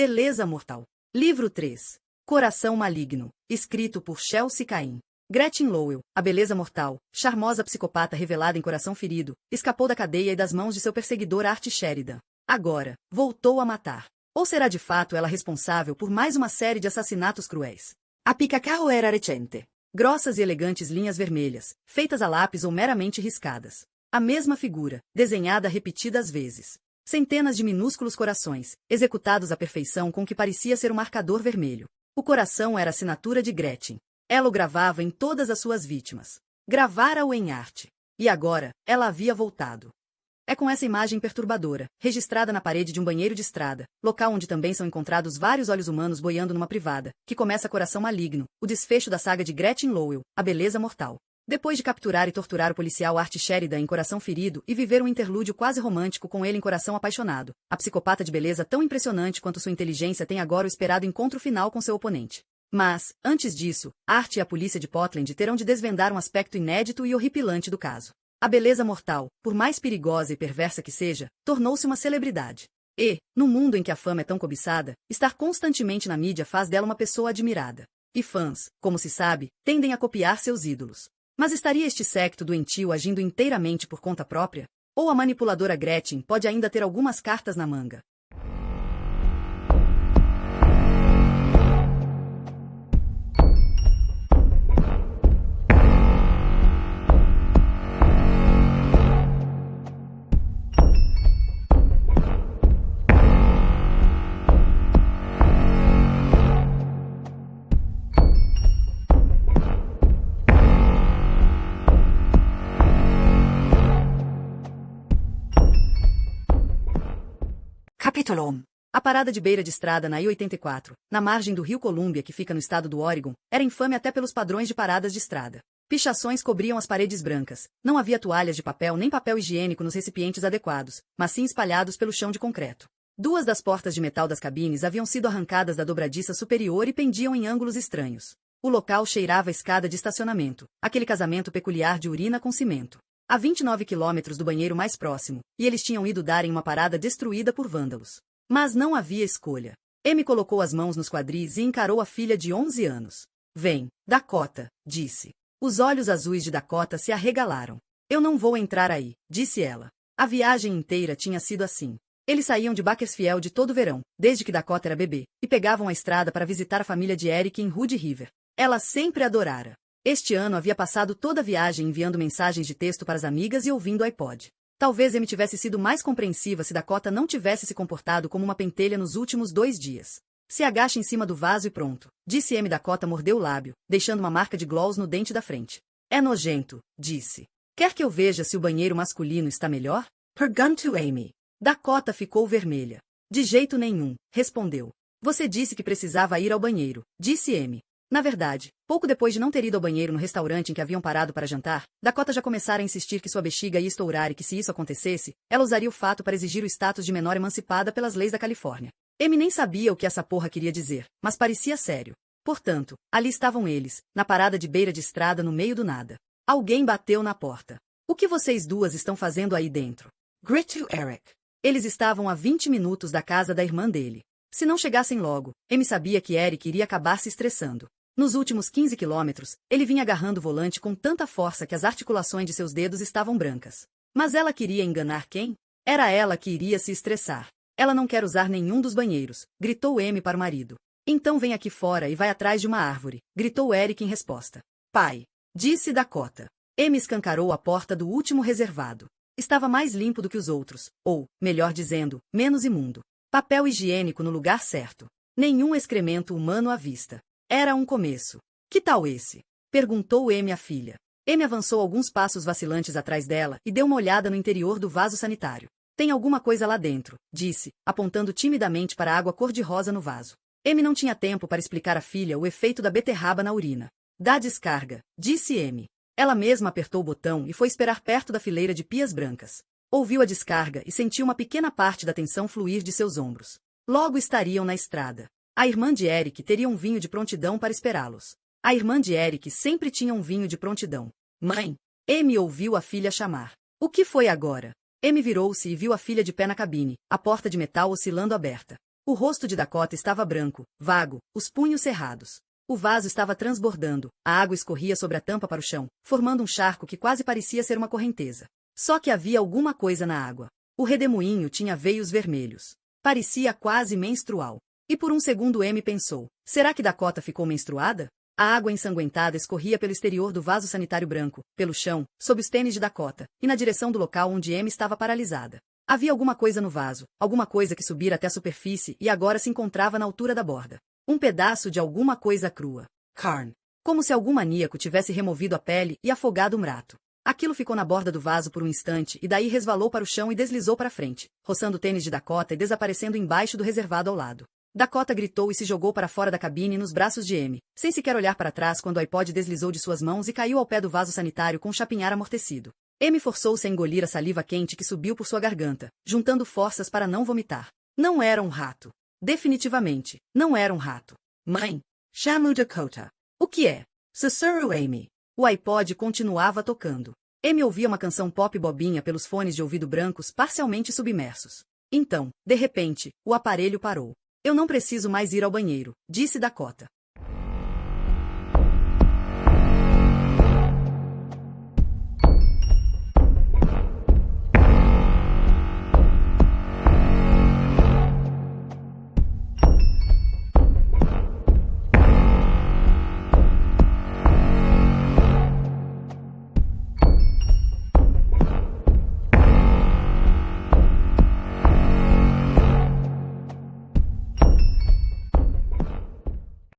Beleza Mortal. Livro 3. Coração Maligno. Escrito por Chelsea Cain. Gretchen Lowell, a beleza mortal, charmosa psicopata revelada em Coração Ferido, escapou da cadeia e das mãos de seu perseguidor Art Sheridan. Agora, voltou a matar. Ou será de fato ela responsável por mais uma série de assassinatos cruéis? A pica-carro era recente. Grossas e elegantes linhas vermelhas, feitas a lápis ou meramente riscadas. A mesma figura, desenhada repetidas vezes. Centenas de minúsculos corações, executados à perfeição com o que parecia ser um marcador vermelho. O coração era a assinatura de Gretchen. Ela o gravava em todas as suas vítimas. Gravara-o em arte. E agora, ela havia voltado. É com essa imagem perturbadora, registrada na parede de um banheiro de estrada, local onde também são encontrados vários olhos humanos boiando numa privada, que começa Coração Maligno, o desfecho da saga de Gretchen Lowell, a beleza mortal. Depois de capturar e torturar o policial Art Sheridan em Coração Ferido e viver um interlúdio quase romântico com ele em Coração Apaixonado, a psicopata de beleza tão impressionante quanto sua inteligência tem agora o esperado encontro final com seu oponente. Mas, antes disso, Art e a polícia de Portland terão de desvendar um aspecto inédito e horripilante do caso. A beleza mortal, por mais perigosa e perversa que seja, tornou-se uma celebridade. E, no mundo em que a fama é tão cobiçada, estar constantemente na mídia faz dela uma pessoa admirada. E fãs, como se sabe, tendem a copiar seus ídolos. Mas estaria este séquito doentio agindo inteiramente por conta própria? Ou a manipuladora Gretchen pode ainda ter algumas cartas na manga? Capítulo 1. A parada de beira de estrada na I-84, na margem do rio Columbia que fica no estado do Oregon, era infame até pelos padrões de paradas de estrada. Pichações cobriam as paredes brancas, não havia toalhas de papel nem papel higiênico nos recipientes adequados, mas sim espalhados pelo chão de concreto. Duas das portas de metal das cabines haviam sido arrancadas da dobradiça superior e pendiam em ângulos estranhos. O local cheirava a escada de estacionamento, aquele casamento peculiar de urina com cimento. A 29 quilômetros do banheiro mais próximo, e eles tinham ido dar em uma parada destruída por vândalos. Mas não havia escolha. Amy colocou as mãos nos quadris e encarou a filha de 11 anos. Vem, Dakota, disse. Os olhos azuis de Dakota se arregalaram. Eu não vou entrar aí, disse ela. A viagem inteira tinha sido assim. Eles saíam de Bakersfield todo verão, desde que Dakota era bebê, e pegavam a estrada para visitar a família de Eric em Hood River. Ela sempre adorara. Este ano havia passado toda a viagem enviando mensagens de texto para as amigas e ouvindo iPod. Talvez Amy tivesse sido mais compreensiva se Dakota não tivesse se comportado como uma pentelha nos últimos 2 dias. Se agache em cima do vaso e pronto, disse Amy. Dakota mordeu o lábio, deixando uma marca de gloss no dente da frente. É nojento, disse. Quer que eu veja se o banheiro masculino está melhor? Perguntou Amy. Dakota ficou vermelha. De jeito nenhum, respondeu. Você disse que precisava ir ao banheiro, disse Amy. Na verdade, pouco depois de não ter ido ao banheiro no restaurante em que haviam parado para jantar, Dakota já começara a insistir que sua bexiga ia estourar e que se isso acontecesse, ela usaria o fato para exigir o status de menor emancipada pelas leis da Califórnia. Amy nem sabia o que essa porra queria dizer, mas parecia sério. Portanto, ali estavam eles, na parada de beira de estrada no meio do nada. Alguém bateu na porta. O que vocês duas estão fazendo aí dentro? Gritou Eric. Eles estavam a 20 minutos da casa da irmã dele. Se não chegassem logo, Amy sabia que Eric iria acabar se estressando. Nos últimos 15 quilômetros, ele vinha agarrando o volante com tanta força que as articulações de seus dedos estavam brancas. Mas ela queria enganar quem? Era ela que iria se estressar. Ela não quer usar nenhum dos banheiros, gritou Amy para o marido. Então vem aqui fora e vai atrás de uma árvore, gritou Eric em resposta. Pai, disse Dakota. Amy escancarou a porta do último reservado. Estava mais limpo do que os outros, ou, melhor dizendo, menos imundo. Papel higiênico no lugar certo. Nenhum excremento humano à vista. Era um começo. Que tal esse? Perguntou Amy à filha. Amy avançou alguns passos vacilantes atrás dela e deu uma olhada no interior do vaso sanitário. Tem alguma coisa lá dentro, disse, apontando timidamente para a água cor-de-rosa no vaso. Amy não tinha tempo para explicar à filha o efeito da beterraba na urina. Dá descarga, disse Amy. Ela mesma apertou o botão e foi esperar perto da fileira de pias brancas. Ouviu a descarga e sentiu uma pequena parte da tensão fluir de seus ombros. Logo estariam na estrada. A irmã de Eric teria um vinho de prontidão para esperá-los. A irmã de Eric sempre tinha um vinho de prontidão. Mãe! Amy ouviu a filha chamar. O que foi agora? Amy virou-se e viu a filha de pé na cabine, a porta de metal oscilando aberta. O rosto de Dakota estava branco, vago, os punhos cerrados. O vaso estava transbordando, a água escorria sobre a tampa para o chão, formando um charco que quase parecia ser uma correnteza. Só que havia alguma coisa na água. O redemoinho tinha veios vermelhos. Parecia quase menstrual. E por um segundo M pensou, será que Dakota ficou menstruada? A água ensanguentada escorria pelo exterior do vaso sanitário branco, pelo chão, sob os tênis de Dakota, e na direção do local onde M estava paralisada. Havia alguma coisa no vaso, alguma coisa que subira até a superfície e agora se encontrava na altura da borda. Um pedaço de alguma coisa crua. Carne. Como se algum maníaco tivesse removido a pele e afogado um rato. Aquilo ficou na borda do vaso por um instante e daí resvalou para o chão e deslizou para frente, roçando o tênis de Dakota e desaparecendo embaixo do reservado ao lado. Dakota gritou e se jogou para fora da cabine nos braços de M, sem sequer olhar para trás quando o iPod deslizou de suas mãos e caiu ao pé do vaso sanitário com um chapinhar amortecido. M forçou-se a engolir a saliva quente que subiu por sua garganta, juntando forças para não vomitar. Não era um rato. Definitivamente, não era um rato. Mãe, chamo Dakota. O que é? Sussurrou Amy. O iPod continuava tocando. Amy ouvia uma canção pop bobinha pelos fones de ouvido brancos parcialmente submersos. Então, de repente, o aparelho parou. Eu não preciso mais ir ao banheiro, disse Dakota.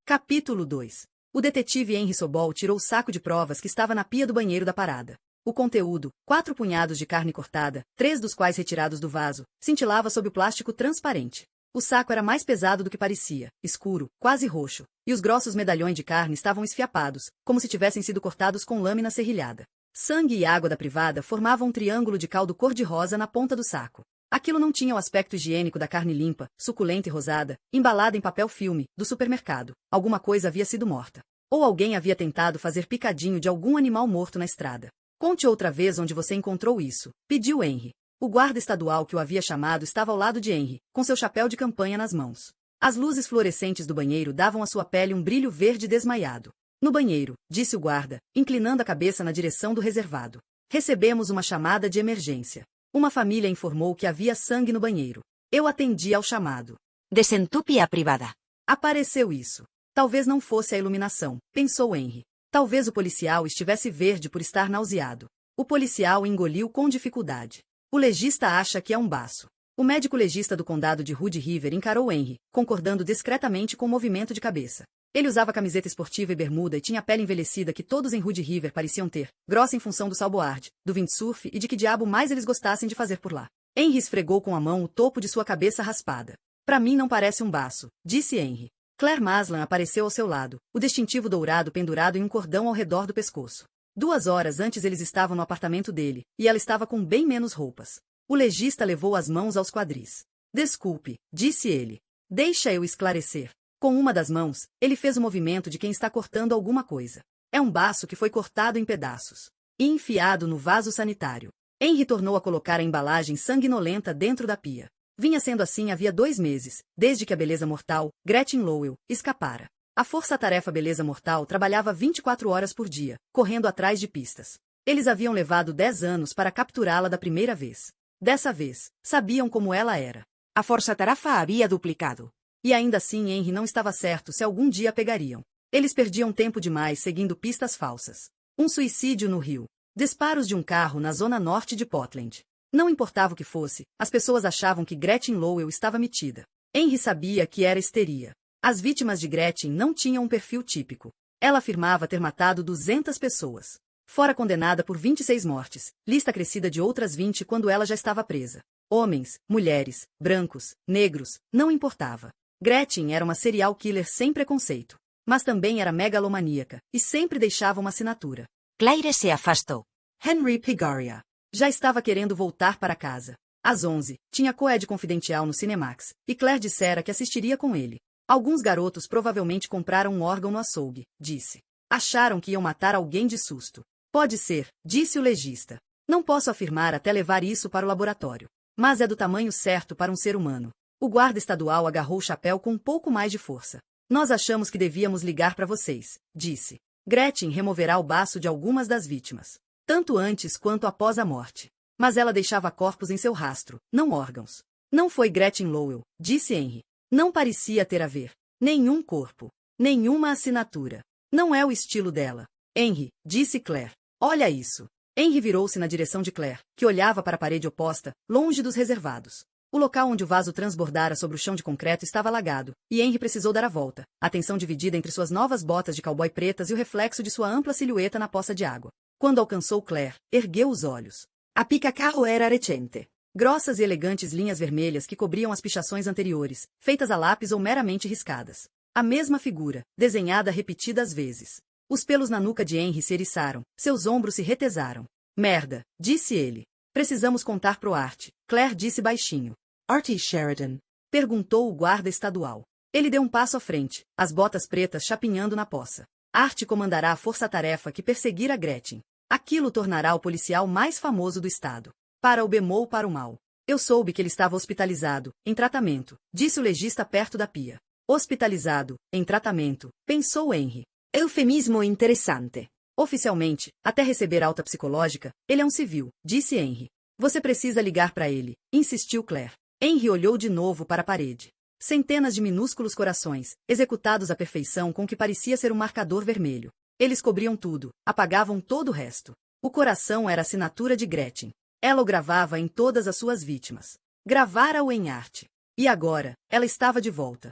Capítulo 2. O detetive Henry Sobol tirou o saco de provas que estava na pia do banheiro da parada. O conteúdo, 4 punhados de carne cortada, 3 dos quais retirados do vaso, cintilava sob o plástico transparente. O saco era mais pesado do que parecia, escuro, quase roxo, e os grossos medalhões de carne estavam esfiapados, como se tivessem sido cortados com lâmina serrilhada. Sangue e água da privada formavam um triângulo de caldo cor-de-rosa na ponta do saco. Aquilo não tinha o aspecto higiênico da carne limpa, suculenta e rosada, embalada em papel filme, do supermercado. Alguma coisa havia sido morta. Ou alguém havia tentado fazer picadinho de algum animal morto na estrada. Conte outra vez onde você encontrou isso, pediu Henry. O guarda estadual que o havia chamado estava ao lado de Henry, com seu chapéu de campanha nas mãos. As luzes fluorescentes do banheiro davam à sua pele um brilho verde desmaiado. No banheiro, disse o guarda, inclinando a cabeça na direção do reservado. Recebemos uma chamada de emergência. Uma família informou que havia sangue no banheiro. Eu atendi ao chamado. Desentupe a privada. Apareceu isso. Talvez não fosse a iluminação, pensou Henry. Talvez o policial estivesse verde por estar nauseado. O policial engoliu com dificuldade. O legista acha que é um baço. O médico legista do condado de Hood River encarou Henry, concordando discretamente com o movimento de cabeça. Ele usava camiseta esportiva e bermuda e tinha a pele envelhecida que todos em Hood River pareciam ter, grossa em função do salboard, do windsurf e de que diabo mais eles gostassem de fazer por lá. Henry esfregou com a mão o topo de sua cabeça raspada. Para mim não parece um baço, disse Henry. Claire Maslan apareceu ao seu lado, o distintivo dourado pendurado em um cordão ao redor do pescoço. 2 horas antes eles estavam no apartamento dele, e ela estava com bem menos roupas. O legista levou as mãos aos quadris. Desculpe, disse ele. Deixa eu esclarecer. Com uma das mãos, ele fez o movimento de quem está cortando alguma coisa. É um baço que foi cortado em pedaços e enfiado no vaso sanitário. Henry tornou a colocar a embalagem sanguinolenta dentro da pia. Vinha sendo assim havia 2 meses, desde que a beleza mortal, Gretchen Lowell, escapara. A força-tarefa Beleza Mortal trabalhava 24 horas por dia, correndo atrás de pistas. Eles haviam levado 10 anos para capturá-la da primeira vez. Dessa vez, sabiam como ela era. A força-tarefa havia duplicado. E ainda assim Henry não estava certo se algum dia a pegariam. Eles perdiam tempo demais seguindo pistas falsas. Um suicídio no Rio. Disparos de um carro na zona norte de Portland. Não importava o que fosse, as pessoas achavam que Gretchen Lowell estava metida. Henry sabia que era histeria. As vítimas de Gretchen não tinham um perfil típico. Ela afirmava ter matado 200 pessoas. Fora condenada por 26 mortes, lista crescida de outras 20 quando ela já estava presa. Homens, mulheres, brancos, negros, não importava. Gretchen era uma serial killer sem preconceito. Mas também era megalomaníaca, e sempre deixava uma assinatura. Claire se afastou. Henry Pigaria. Já estava querendo voltar para casa. Às 11, tinha Coed Confidencial no Cinemax, e Claire dissera que assistiria com ele. Alguns garotos provavelmente compraram um órgão no açougue, disse. Acharam que iam matar alguém de susto. Pode ser, disse o legista. Não posso afirmar até levar isso para o laboratório. Mas é do tamanho certo para um ser humano. O guarda estadual agarrou o chapéu com um pouco mais de força. Nós achamos que devíamos ligar para vocês, disse. Gretchen removerá o baço de algumas das vítimas, tanto antes quanto após a morte. Mas ela deixava corpos em seu rastro, não órgãos. Não foi Gretchen Lowell, disse Henry. Não parecia ter a ver. Nenhum corpo. Nenhuma assinatura. Não é o estilo dela. Henry, disse Claire. Olha isso. Henry virou-se na direção de Claire, que olhava para a parede oposta, longe dos reservados. O local onde o vaso transbordara sobre o chão de concreto estava alagado, e Henry precisou dar a volta, atenção dividida entre suas novas botas de cowboy pretas e o reflexo de sua ampla silhueta na poça de água. Quando alcançou Claire, ergueu os olhos. A pica-carro era recente. Grossas e elegantes linhas vermelhas que cobriam as pichações anteriores, feitas a lápis ou meramente riscadas. A mesma figura, desenhada repetidas vezes. Os pelos na nuca de Henry se eriçaram, seus ombros se retesaram. Merda, disse ele. Precisamos contar pro Art, Claire disse baixinho. Artie Sheridan? Perguntou o guarda estadual. Ele deu um passo à frente, as botas pretas chapinhando na poça. Art comandará a força-tarefa que perseguirá Gretchen. Aquilo tornará o policial mais famoso do estado. Para o bem ou para o mal. Eu soube que ele estava hospitalizado, em tratamento, disse o legista perto da pia. Hospitalizado, em tratamento, pensou Henry. Eufemismo interessante. Oficialmente, até receber alta psicológica, ele é um civil, disse Henry. Você precisa ligar para ele, insistiu Claire. Henry olhou de novo para a parede. Centenas de minúsculos corações, executados à perfeição com o que parecia ser um marcador vermelho. Eles cobriam tudo, apagavam todo o resto. O coração era a assinatura de Gretchen. Ela o gravava em todas as suas vítimas. Gravara-o em arte. E agora, ela estava de volta.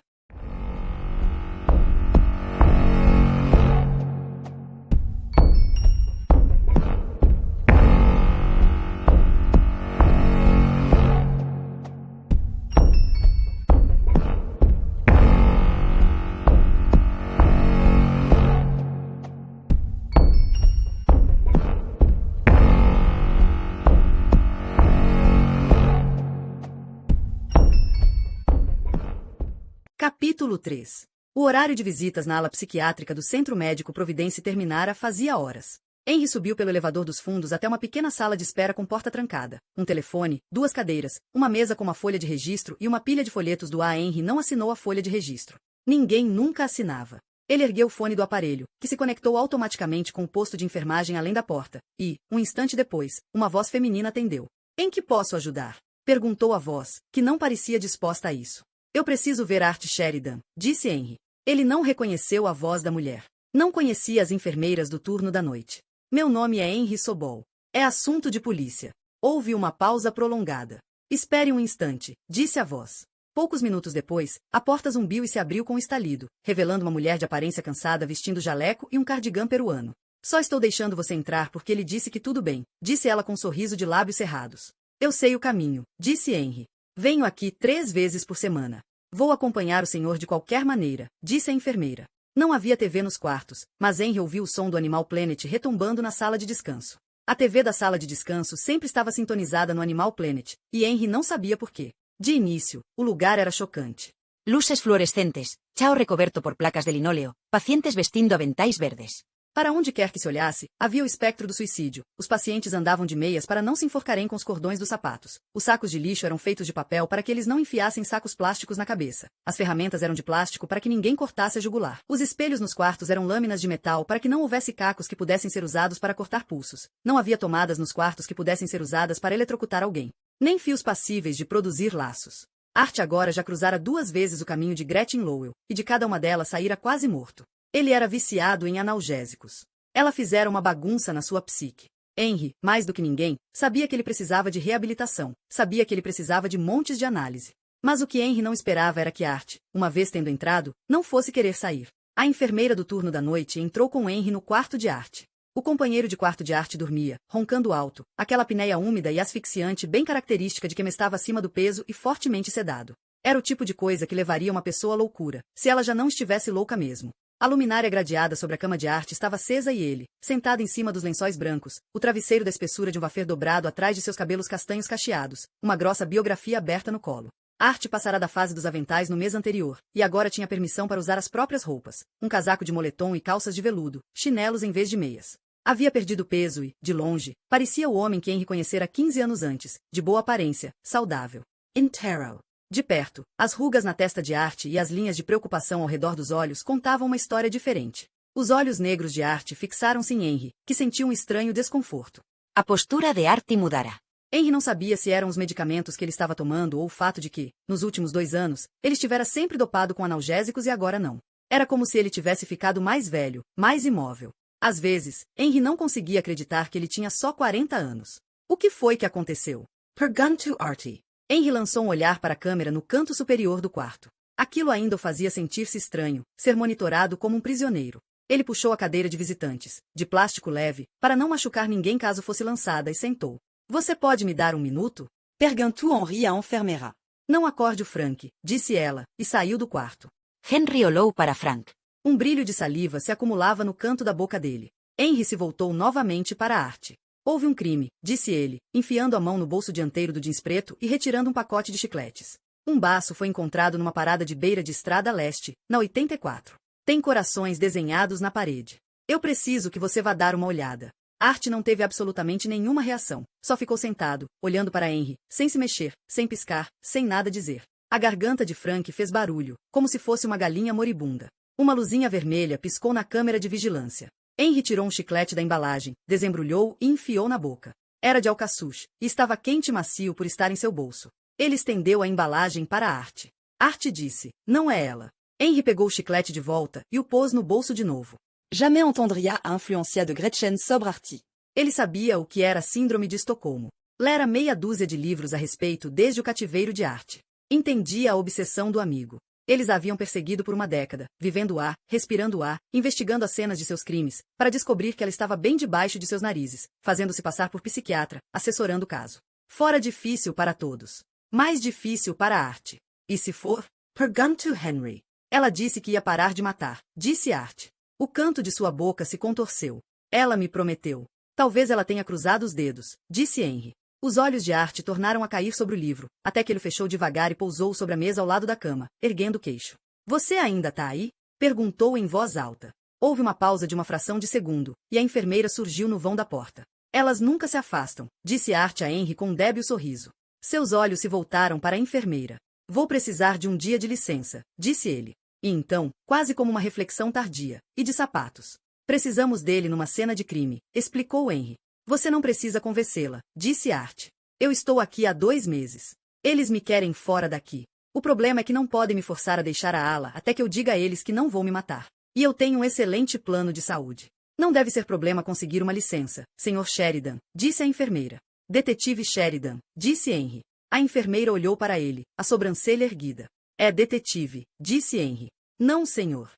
Capítulo 3. O horário de visitas na ala psiquiátrica do Centro Médico Providence terminara fazia horas. Henry subiu pelo elevador dos fundos até uma pequena sala de espera com porta trancada, um telefone, 2 cadeiras, uma mesa com uma folha de registro e uma pilha de folhetos do A. Henry não assinou a folha de registro. Ninguém nunca assinava. Ele ergueu o fone do aparelho, que se conectou automaticamente com o posto de enfermagem além da porta, e, um instante depois, uma voz feminina atendeu. Em que posso ajudar? Perguntou a voz, que não parecia disposta a isso. Eu preciso ver Art Sheridan, disse Henry. Ele não reconheceu a voz da mulher. Não conhecia as enfermeiras do turno da noite. Meu nome é Henry Sobol. É assunto de polícia. Houve uma pausa prolongada. Espere um instante, disse a voz. Poucos minutos depois, a porta zumbiu e se abriu com um estalido, revelando uma mulher de aparência cansada vestindo jaleco e um cardigã peruano. Só estou deixando você entrar porque ele disse que tudo bem, disse ela com um sorriso de lábios cerrados. Eu sei o caminho, disse Henry. Venho aqui 3 vezes por semana. Vou acompanhar o senhor de qualquer maneira, disse a enfermeira. Não havia TV nos quartos, mas Henry ouviu o som do Animal Planet retumbando na sala de descanso. A TV da sala de descanso sempre estava sintonizada no Animal Planet, e Henry não sabia por quê. De início, o lugar era chocante. Luces fluorescentes, chao recoberto por placas de linóleo, pacientes vestindo aventais verdes. Para onde quer que se olhasse, havia o espectro do suicídio. Os pacientes andavam de meias para não se enforcarem com os cordões dos sapatos. Os sacos de lixo eram feitos de papel para que eles não enfiassem sacos plásticos na cabeça. As ferramentas eram de plástico para que ninguém cortasse a jugular. Os espelhos nos quartos eram lâminas de metal para que não houvesse cacos que pudessem ser usados para cortar pulsos. Não havia tomadas nos quartos que pudessem ser usadas para eletrocutar alguém. Nem fios passíveis de produzir laços. Art agora já cruzara 2 vezes o caminho de Gretchen Lowell, e de cada uma delas saíra quase morto. Ele era viciado em analgésicos. Ela fizera uma bagunça na sua psique. Henry, mais do que ninguém, sabia que ele precisava de reabilitação, sabia que ele precisava de montes de análise. Mas o que Henry não esperava era que Art, uma vez tendo entrado, não fosse querer sair. A enfermeira do turno da noite entrou com Henry no quarto de Art. O companheiro de quarto de Art dormia, roncando alto, aquela apneia úmida e asfixiante bem característica de quem estava acima do peso e fortemente sedado. Era o tipo de coisa que levaria uma pessoa à loucura, se ela já não estivesse louca mesmo. A luminária gradeada sobre a cama de Art estava acesa e ele, sentado em cima dos lençóis brancos, o travesseiro da espessura de um wafer dobrado atrás de seus cabelos castanhos cacheados, uma grossa biografia aberta no colo. Art passara da fase dos aventais no mês anterior, e agora tinha permissão para usar as próprias roupas, um casaco de moletom e calças de veludo, chinelos em vez de meias. Havia perdido peso e, de longe, parecia o homem que Henry conhecera 15 anos antes, de boa aparência, saudável. Interal. De perto, as rugas na testa de Art e as linhas de preocupação ao redor dos olhos contavam uma história diferente. Os olhos negros de Art fixaram-se em Henry, que sentiu um estranho desconforto. A postura de Art mudara. Henry não sabia se eram os medicamentos que ele estava tomando ou o fato de que, nos últimos 2 anos, ele estivera sempre dopado com analgésicos e agora não. Era como se ele tivesse ficado mais velho, mais imóvel. Às vezes, Henry não conseguia acreditar que ele tinha só 40 anos. O que foi que aconteceu? Perguntou Artie. Henry lançou um olhar para a câmera no canto superior do quarto. Aquilo ainda o fazia sentir-se estranho, ser monitorado como um prisioneiro. Ele puxou a cadeira de visitantes, de plástico leve, para não machucar ninguém caso fosse lançada e sentou. Você pode me dar 1 minuto? Perguntou Henry à enfermeira. Não acorde o Frank, disse ela, e saiu do quarto. Henry olhou para Frank. Um brilho de saliva se acumulava no canto da boca dele. Henry se voltou novamente para Art. Houve um crime, disse ele, enfiando a mão no bolso dianteiro do jeans preto e retirando um pacote de chicletes. Um baço foi encontrado numa parada de beira de estrada a leste, na 84. Tem corações desenhados na parede. Eu preciso que você vá dar uma olhada. Art não teve absolutamente nenhuma reação, só ficou sentado, olhando para Henry, sem se mexer, sem piscar, sem nada dizer. A garganta de Frank fez barulho, como se fosse uma galinha moribunda. Uma luzinha vermelha piscou na câmera de vigilância. Henry tirou um chiclete da embalagem, desembrulhou e enfiou na boca. Era de alcaçuz, e estava quente e macio por estar em seu bolso. Ele estendeu a embalagem para Art. Art disse, não é ela. Henry pegou o chiclete de volta e o pôs no bolso de novo. Jamais entendria a influência de Gretchen sobre Artie. Ele sabia o que era a síndrome de Estocolmo. Lera meia dúzia de livros a respeito desde o cativeiro de Art. Entendia a obsessão do amigo. Eles a haviam perseguido por uma década, vivendo-a, respirando-a, investigando as cenas de seus crimes, para descobrir que ela estava bem debaixo de seus narizes, fazendo-se passar por psiquiatra, assessorando o caso. Fora difícil para todos. Mais difícil para Art. E se for? Perguntou Henry. Ela disse que ia parar de matar, disse Art. O canto de sua boca se contorceu. Ela me prometeu. Talvez ela tenha cruzado os dedos, disse Henry. Os olhos de Art tornaram a cair sobre o livro, até que ele fechou devagar e pousou sobre a mesa ao lado da cama, erguendo o queixo. Você ainda tá aí? Perguntou em voz alta. Houve uma pausa de uma fração de segundo, e a enfermeira surgiu no vão da porta. Elas nunca se afastam, disse Art a Henry com um débil sorriso. Seus olhos se voltaram para a enfermeira. Vou precisar de um dia de licença, disse ele. E então, quase como uma reflexão tardia, e de sapatos. Precisamos dele numa cena de crime, explicou Henry. Você não precisa convencê-la, disse Art. Eu estou aqui há 2 meses. Eles me querem fora daqui. O problema é que não podem me forçar a deixar a ala até que eu diga a eles que não vou me matar. E eu tenho um excelente plano de saúde. Não deve ser problema conseguir uma licença, Sr. Sheridan, disse a enfermeira. Detetive Sheridan, disse Henry. A enfermeira olhou para ele, a sobrancelha erguida. É detetive, disse Henry. Não, senhor.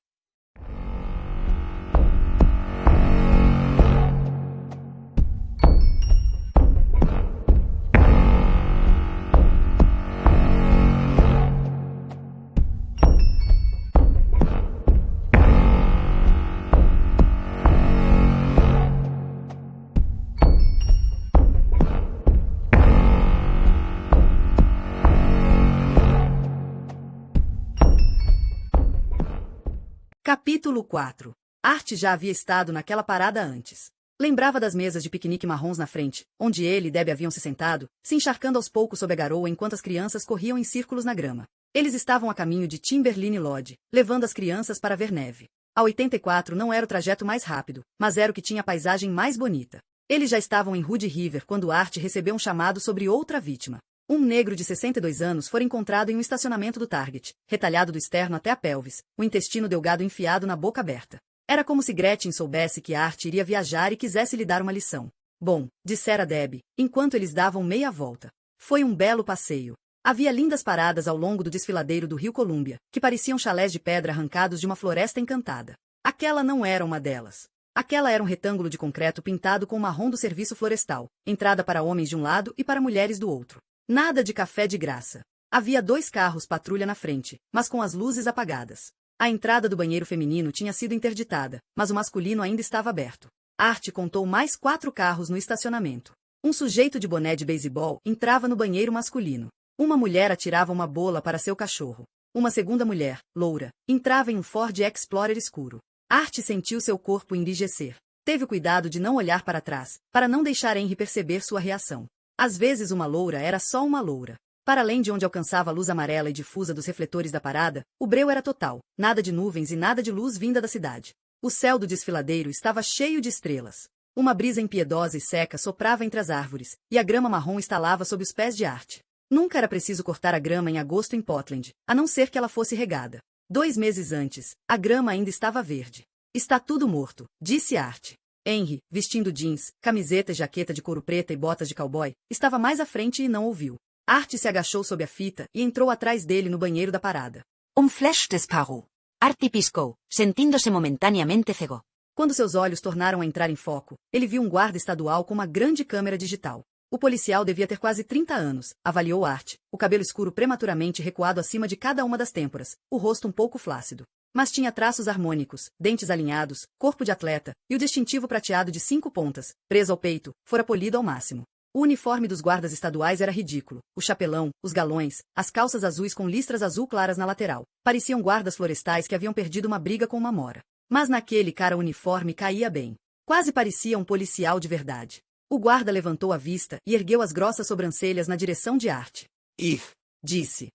Capítulo 4. Art já havia estado naquela parada antes. Lembrava das mesas de piquenique marrons na frente, onde ele e Debbie haviam se sentado, se encharcando aos poucos sob a garoa enquanto as crianças corriam em círculos na grama. Eles estavam a caminho de Timberline Lodge, levando as crianças para ver neve. A 84 não era o trajeto mais rápido, mas era o que tinha a paisagem mais bonita. Eles já estavam em Hood River quando Art recebeu um chamado sobre outra vítima. Um negro de 62 anos fora encontrado em um estacionamento do Target, retalhado do externo até a pelvis, o intestino delgado enfiado na boca aberta. Era como se Gretchen soubesse que Art iria viajar e quisesse lhe dar uma lição. Bom, dissera Debbie, enquanto eles davam meia volta. Foi um belo passeio. Havia lindas paradas ao longo do desfiladeiro do Rio Columbia, que pareciam chalés de pedra arrancados de uma floresta encantada. Aquela não era uma delas. Aquela era um retângulo de concreto pintado com marrom do serviço florestal, entrada para homens de um lado e para mulheres do outro. Nada de café de graça. Havia 2 carros patrulha na frente, mas com as luzes apagadas. A entrada do banheiro feminino tinha sido interditada, mas o masculino ainda estava aberto. Art contou mais 4 carros no estacionamento. Um sujeito de boné de beisebol entrava no banheiro masculino. Uma mulher atirava uma bola para seu cachorro. Uma segunda mulher, loura, entrava em um Ford Explorer escuro. Art sentiu seu corpo enrijecer. Teve o cuidado de não olhar para trás, para não deixar Henry perceber sua reação. Às vezes uma loura era só uma loura. Para além de onde alcançava a luz amarela e difusa dos refletores da parada, o breu era total, nada de nuvens e nada de luz vinda da cidade. O céu do desfiladeiro estava cheio de estrelas. Uma brisa impiedosa e seca soprava entre as árvores, e a grama marrom estalava sob os pés de Art. Nunca era preciso cortar a grama em agosto em Portland, a não ser que ela fosse regada. 2 meses antes, a grama ainda estava verde. Está tudo morto, disse Art. Henry, vestindo jeans, camiseta e jaqueta de couro preta e botas de cowboy, estava mais à frente e não ouviu. Art se agachou sob a fita e entrou atrás dele no banheiro da parada. Flash disparou. Artie piscou, sentindo-se momentaneamente cego. Quando seus olhos tornaram a entrar em foco, ele viu um guarda estadual com uma grande câmera digital. O policial devia ter quase 30 anos, avaliou Art, o cabelo escuro prematuramente recuado acima de cada uma das têmporas, o rosto um pouco flácido. Mas tinha traços harmônicos, dentes alinhados, corpo de atleta, e o distintivo prateado de 5 pontas, preso ao peito, fora polido ao máximo. O uniforme dos guardas estaduais era ridículo. O chapelão, os galões, as calças azuis com listras azul claras na lateral. Pareciam guardas florestais que haviam perdido uma briga com uma mora. Mas naquele cara o uniforme caía bem. Quase parecia um policial de verdade. O guarda levantou a vista e ergueu as grossas sobrancelhas na direção de Art. Disse.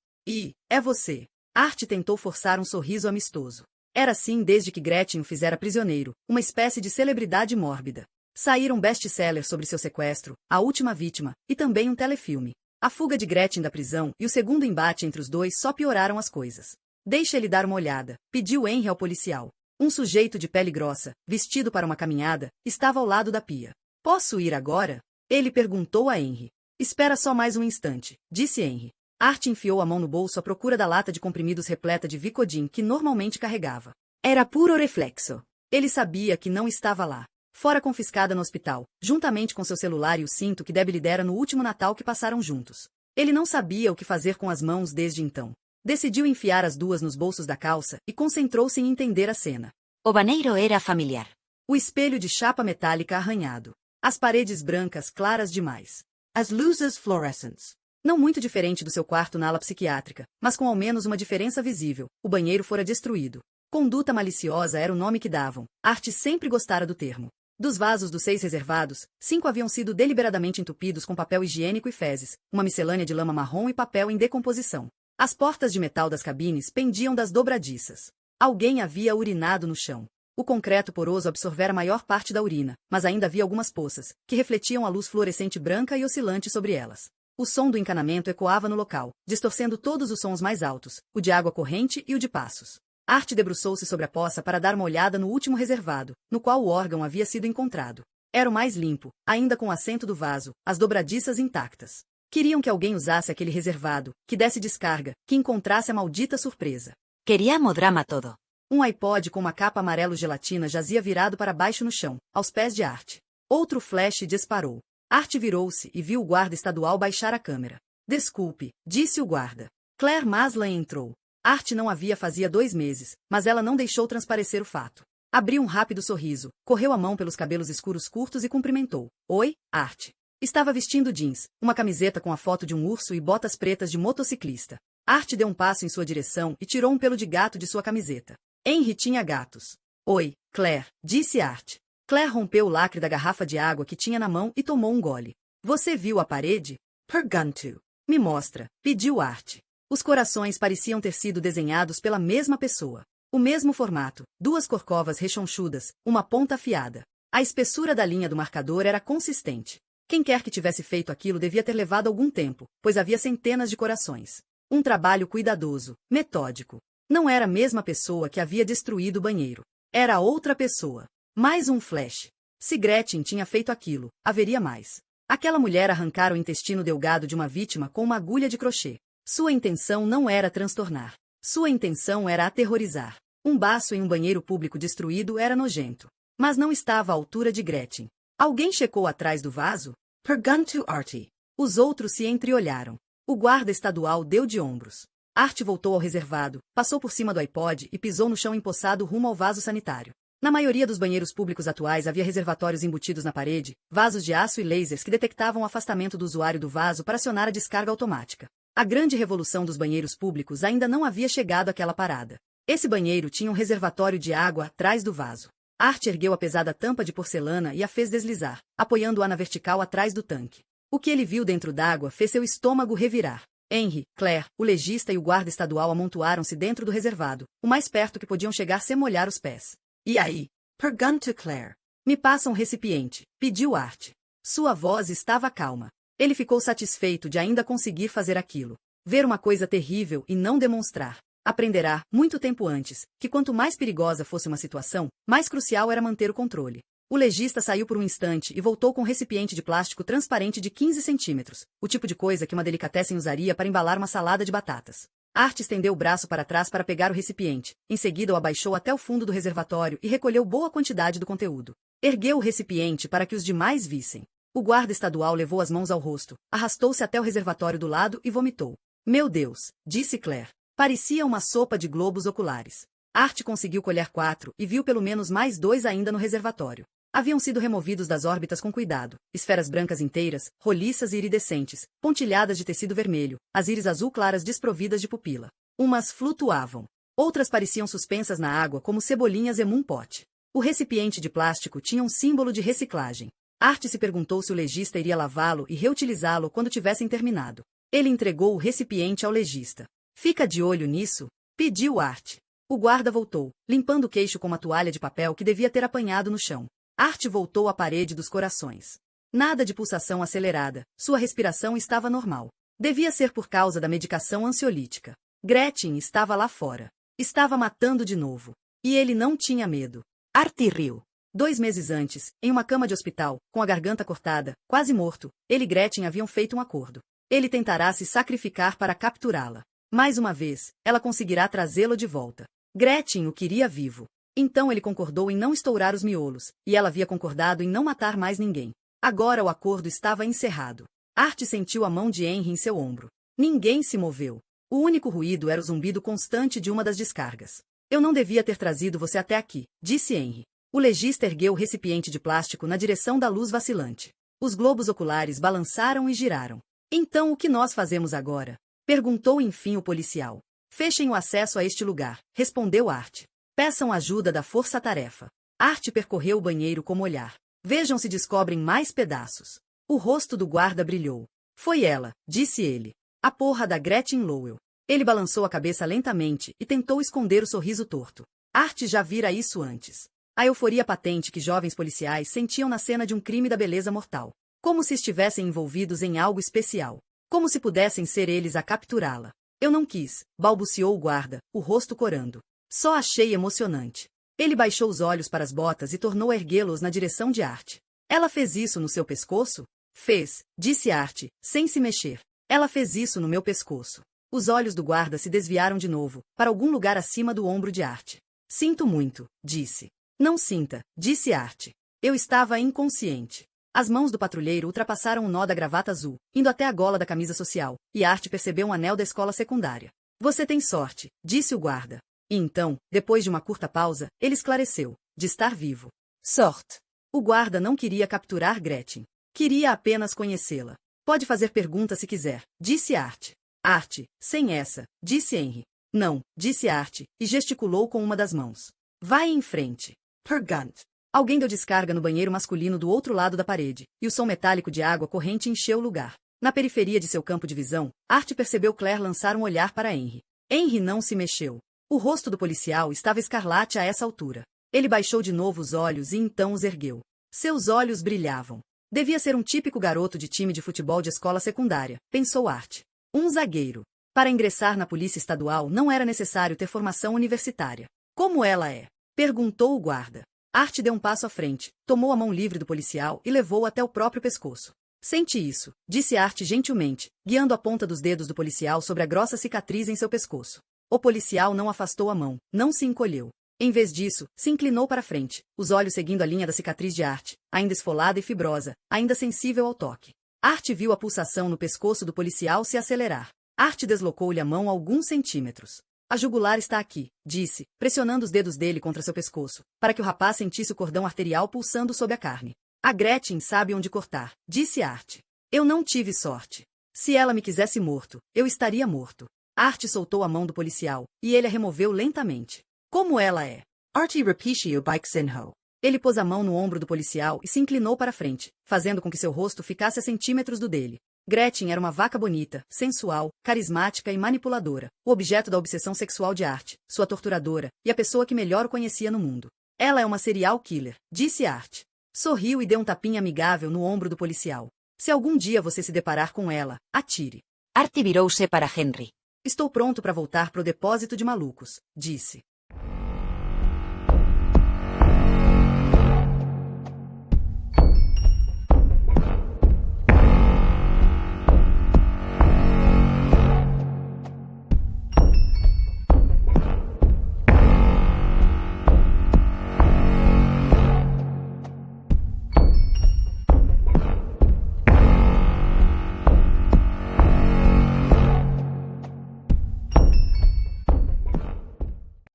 É você. Art tentou forçar um sorriso amistoso. Era assim desde que Gretchen o fizera prisioneiro, uma espécie de celebridade mórbida. Saíram best-sellers sobre seu sequestro, A Última Vítima, e também um telefilme. A fuga de Gretchen da prisão e o segundo embate entre os dois só pioraram as coisas. Deixa ele dar uma olhada, pediu Henry ao policial. Um sujeito de pele grossa, vestido para uma caminhada, estava ao lado da pia. Posso ir agora? Ele perguntou a Henry. Espera só mais um instante, disse Henry. Art enfiou a mão no bolso à procura da lata de comprimidos repleta de Vicodin que normalmente carregava. Era puro reflexo. Ele sabia que não estava lá. Fora confiscada no hospital, juntamente com seu celular e o cinto que Debbie lhe dera no último Natal que passaram juntos. Ele não sabia o que fazer com as mãos desde então. Decidiu enfiar as duas nos bolsos da calça e concentrou-se em entender a cena. O banheiro era familiar. O espelho de chapa metálica arranhado. As paredes brancas claras demais. As luzes fluorescentes. Não muito diferente do seu quarto na ala psiquiátrica, mas com ao menos uma diferença visível. O banheiro fora destruído. Conduta maliciosa era o nome que davam. Art sempre gostara do termo. Dos vasos dos 6 reservados, 5 haviam sido deliberadamente entupidos com papel higiênico e fezes, uma miscelânea de lama marrom e papel em decomposição. As portas de metal das cabines pendiam das dobradiças. Alguém havia urinado no chão. O concreto poroso absorvera a maior parte da urina, mas ainda havia algumas poças, que refletiam a luz fluorescente branca e oscilante sobre elas. O som do encanamento ecoava no local, distorcendo todos os sons mais altos, o de água corrente e o de passos. Art debruçou-se sobre a poça para dar uma olhada no último reservado, no qual o órgão havia sido encontrado. Era o mais limpo, ainda com o assento do vaso, as dobradiças intactas. Queriam que alguém usasse aquele reservado, que desse descarga, que encontrasse a maldita surpresa. Queríamos drama todo. Um iPod com uma capa amarelo-gelatina jazia virado para baixo no chão, aos pés de Art. Outro flash disparou. Art virou-se e viu o guarda estadual baixar a câmera. Desculpe, disse o guarda. Claire Maslin entrou. Art não a via fazia 2 meses, mas ela não deixou transparecer o fato. Abriu um rápido sorriso, correu a mão pelos cabelos escuros curtos e cumprimentou. Oi, Art. Estava vestindo jeans, uma camiseta com a foto de um urso e botas pretas de motociclista. Art deu um passo em sua direção e tirou um pelo de gato de sua camiseta. Henry tinha gatos. Oi, Claire, disse Art. Claire rompeu o lacre da garrafa de água que tinha na mão e tomou um gole. Você viu a parede? Pergunto. Me mostra, pediu Art. Os corações pareciam ter sido desenhados pela mesma pessoa. O mesmo formato, 2 corcovas rechonchudas, uma ponta afiada. A espessura da linha do marcador era consistente. Quem quer que tivesse feito aquilo devia ter levado algum tempo, pois havia centenas de corações. Um trabalho cuidadoso, metódico. Não era a mesma pessoa que havia destruído o banheiro. Era outra pessoa. Mais um flash. Se Gretchen tinha feito aquilo, haveria mais. Aquela mulher arrancara o intestino delgado de uma vítima com uma agulha de crochê. Sua intenção não era transtornar. Sua intenção era aterrorizar. Um baço em um banheiro público destruído era nojento. Mas não estava à altura de Gretchen. Alguém checou atrás do vaso? Pergunto Artie. Os outros se entreolharam. O guarda estadual deu de ombros. Art voltou ao reservado, passou por cima do iPod e pisou no chão empoçado rumo ao vaso sanitário. Na maioria dos banheiros públicos atuais havia reservatórios embutidos na parede, vasos de aço e lasers que detectavam o afastamento do usuário do vaso para acionar a descarga automática. A grande revolução dos banheiros públicos ainda não havia chegado àquela parada. Esse banheiro tinha um reservatório de água atrás do vaso. Art ergueu a pesada tampa de porcelana e a fez deslizar, apoiando-a na vertical atrás do tanque. O que ele viu dentro d'água fez seu estômago revirar. Henry, Claire, o legista e o guarda estadual amontoaram-se dentro do reservado, o mais perto que podiam chegar sem molhar os pés. E aí? Perguntou Claire. Me passa um recipiente, pediu Art. Sua voz estava calma. Ele ficou satisfeito de ainda conseguir fazer aquilo. Ver uma coisa terrível e não demonstrar. Aprenderá, muito tempo antes, que quanto mais perigosa fosse uma situação, mais crucial era manter o controle. O legista saiu por um instante e voltou com um recipiente de plástico transparente de 15 centímetros, o tipo de coisa que uma delicatessen usaria para embalar uma salada de batatas. Art estendeu o braço para trás para pegar o recipiente, em seguida o abaixou até o fundo do reservatório e recolheu boa quantidade do conteúdo. Ergueu o recipiente para que os demais vissem. O guarda estadual levou as mãos ao rosto, arrastou-se até o reservatório do lado e vomitou. Meu Deus, disse Claire. Parecia uma sopa de globos oculares. Art conseguiu colher 4 e viu pelo menos mais 2 ainda no reservatório. Haviam sido removidos das órbitas com cuidado, esferas brancas inteiras, roliças e iridescentes, pontilhadas de tecido vermelho, as íris azul claras desprovidas de pupila. Umas flutuavam. Outras pareciam suspensas na água como cebolinhas em um pote. O recipiente de plástico tinha um símbolo de reciclagem. Art se perguntou se o legista iria lavá-lo e reutilizá-lo quando tivessem terminado. Ele entregou o recipiente ao legista. Fica de olho nisso, pediu Art. O guarda voltou, limpando o queixo com uma toalha de papel que devia ter apanhado no chão. Art voltou à parede dos corações. Nada de pulsação acelerada, sua respiração estava normal. Devia ser por causa da medicação ansiolítica. Gretchen estava lá fora. Estava matando de novo. E ele não tinha medo. Art riu. 2 meses antes, em uma cama de hospital, com a garganta cortada, quase morto, ele e Gretchen haviam feito um acordo. Ele tentará se sacrificar para capturá-la. Mais uma vez, ela conseguirá trazê-lo de volta. Gretchen o queria vivo. Então ele concordou em não estourar os miolos, e ela havia concordado em não matar mais ninguém. Agora o acordo estava encerrado. Art sentiu a mão de Henry em seu ombro. Ninguém se moveu. O único ruído era o zumbido constante de uma das descargas. Eu não devia ter trazido você até aqui, disse Henry. O legista ergueu o recipiente de plástico na direção da luz vacilante. Os globos oculares balançaram e giraram. Então o que nós fazemos agora? Perguntou enfim o policial. Fechem o acesso a este lugar, respondeu Art. Peçam ajuda da força-tarefa. Art percorreu o banheiro com o olhar. Vejam se descobrem mais pedaços. O rosto do guarda brilhou. Foi ela, disse ele. A porra da Gretchen Lowell. Ele balançou a cabeça lentamente e tentou esconder o sorriso torto. Art já vira isso antes. A euforia patente que jovens policiais sentiam na cena de um crime da beleza mortal. Como se estivessem envolvidos em algo especial. Como se pudessem ser eles a capturá-la. Eu não quis, balbuciou o guarda, o rosto corando. Só achei emocionante. Ele baixou os olhos para as botas e tornou a erguê-los na direção de Art. Ela fez isso no seu pescoço? Fez, disse Art, sem se mexer. Ela fez isso no meu pescoço. Os olhos do guarda se desviaram de novo, para algum lugar acima do ombro de Art. Sinto muito, disse. Não sinta, disse Art. Eu estava inconsciente. As mãos do patrulheiro ultrapassaram o nó da gravata azul, indo até a gola da camisa social, e Art percebeu um anel da escola secundária. Você tem sorte, disse o guarda. E então, depois de uma curta pausa, ele esclareceu, de estar vivo. Sorte. O guarda não queria capturar Gretchen. Queria apenas conhecê-la. Pode fazer perguntas se quiser, disse Art. Art, sem essa, disse Henry. Não, disse Art, e gesticulou com uma das mãos. Vai em frente. Pergunt. Alguém deu descarga no banheiro masculino do outro lado da parede, e o som metálico de água corrente encheu o lugar. Na periferia de seu campo de visão, Art percebeu Claire lançar um olhar para Henry. Henry não se mexeu. O rosto do policial estava escarlate a essa altura. Ele baixou de novo os olhos e então os ergueu. Seus olhos brilhavam. Devia ser um típico garoto de time de futebol de escola secundária, pensou Art. Um zagueiro. Para ingressar na polícia estadual não era necessário ter formação universitária. Como ela é? Perguntou o guarda. Art deu um passo à frente, tomou a mão livre do policial e levou-o até o próprio pescoço. Sente isso, disse Art gentilmente, guiando a ponta dos dedos do policial sobre a grossa cicatriz em seu pescoço. O policial não afastou a mão, não se encolheu. Em vez disso, se inclinou para frente, os olhos seguindo a linha da cicatriz de Art, ainda esfolada e fibrosa, ainda sensível ao toque. Art viu a pulsação no pescoço do policial se acelerar. Art deslocou-lhe a mão alguns centímetros. A jugular está aqui, disse, pressionando os dedos dele contra seu pescoço, para que o rapaz sentisse o cordão arterial pulsando sob a carne. A Gretchen sabe onde cortar, disse Art. Eu não tive sorte. Se ela me quisesse morto, eu estaria morto. Art soltou a mão do policial, e ele a removeu lentamente. Como ela é? Art repetiu Bixenho. Ele pôs a mão no ombro do policial e se inclinou para frente, fazendo com que seu rosto ficasse a centímetros do dele. Gretchen era uma vaca bonita, sensual, carismática e manipuladora, o objeto da obsessão sexual de Art, sua torturadora, e a pessoa que melhor o conhecia no mundo. Ela é uma serial killer, disse Art. Sorriu e deu um tapinha amigável no ombro do policial. Se algum dia você se deparar com ela, atire. Art virou-se para Henry. Estou pronto para voltar pro depósito de malucos, disse.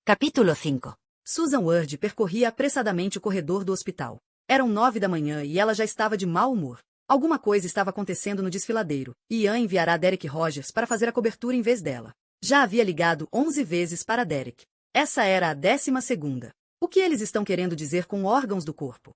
Capítulo 5. Susan Ward percorria apressadamente o corredor do hospital. Eram 9 da manhã e ela já estava de mau humor. Alguma coisa estava acontecendo no desfiladeiro, e Ian enviará Derek Rogers para fazer a cobertura em vez dela. Já havia ligado 11 vezes para Derek. Essa era a 12ª. O que eles estão querendo dizer com órgãos do corpo?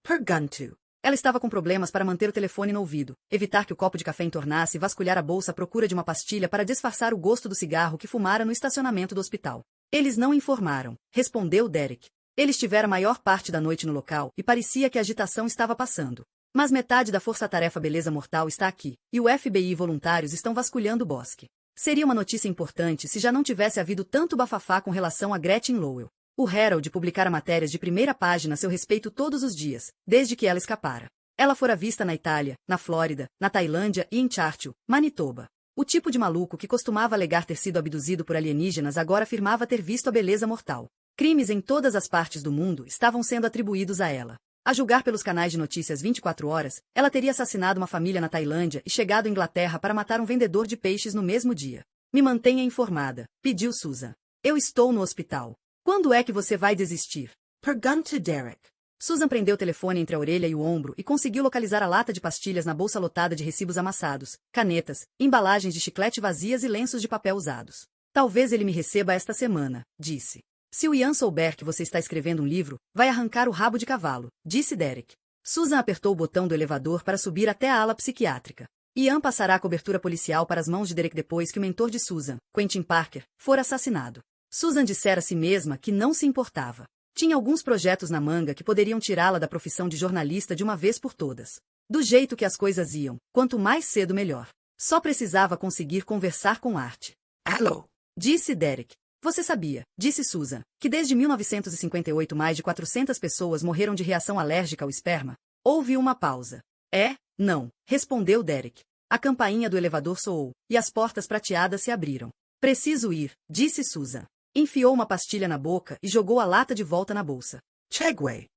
Pergunto. Ela estava com problemas para manter o telefone no ouvido, evitar que o copo de café entornasse e vasculhar a bolsa à procura de uma pastilha para disfarçar o gosto do cigarro que fumara no estacionamento do hospital. Eles não informaram, respondeu Derek. Eles tiveram a maior parte da noite no local e parecia que a agitação estava passando. Mas metade da força-tarefa Beleza Mortal está aqui, e o FBI e voluntários estão vasculhando o bosque. Seria uma notícia importante se já não tivesse havido tanto bafafá com relação a Gretchen Lowell. O Herald publicara matérias de primeira página a seu respeito todos os dias, desde que ela escapara. Ela fora vista na Itália, na Flórida, na Tailândia e em Churchill, Manitoba. O tipo de maluco que costumava alegar ter sido abduzido por alienígenas agora afirmava ter visto a beleza mortal. Crimes em todas as partes do mundo estavam sendo atribuídos a ela. A julgar pelos canais de notícias 24 horas, ela teria assassinado uma família na Tailândia e chegado à Inglaterra para matar um vendedor de peixes no mesmo dia. Me mantenha informada, pediu Susan. Eu estou no hospital. Quando é que você vai desistir? Perguntou Derek. Susan prendeu o telefone entre a orelha e o ombro e conseguiu localizar a lata de pastilhas na bolsa lotada de recibos amassados, canetas, embalagens de chiclete vazias e lenços de papel usados. Talvez ele me receba esta semana, disse. Se o Ian souber que você está escrevendo um livro, vai arrancar o rabo de cavalo, disse Derek. Susan apertou o botão do elevador para subir até a ala psiquiátrica. Ian passará a cobertura policial para as mãos de Derek depois que o mentor de Susan, Quentin Parker, for assassinado. Susan dissera a si mesma que não se importava. Tinha alguns projetos na manga que poderiam tirá-la da profissão de jornalista de uma vez por todas. Do jeito que as coisas iam, quanto mais cedo melhor. Só precisava conseguir conversar com Art. Alô? Disse Derek. Você sabia, disse Susan, que desde 1958 mais de 400 pessoas morreram de reação alérgica ao esperma? Houve uma pausa. Não, respondeu Derek. A campainha do elevador soou, e as portas prateadas se abriram. Preciso ir, disse Susan. Enfiou uma pastilha na boca e jogou a lata de volta na bolsa. Chegway.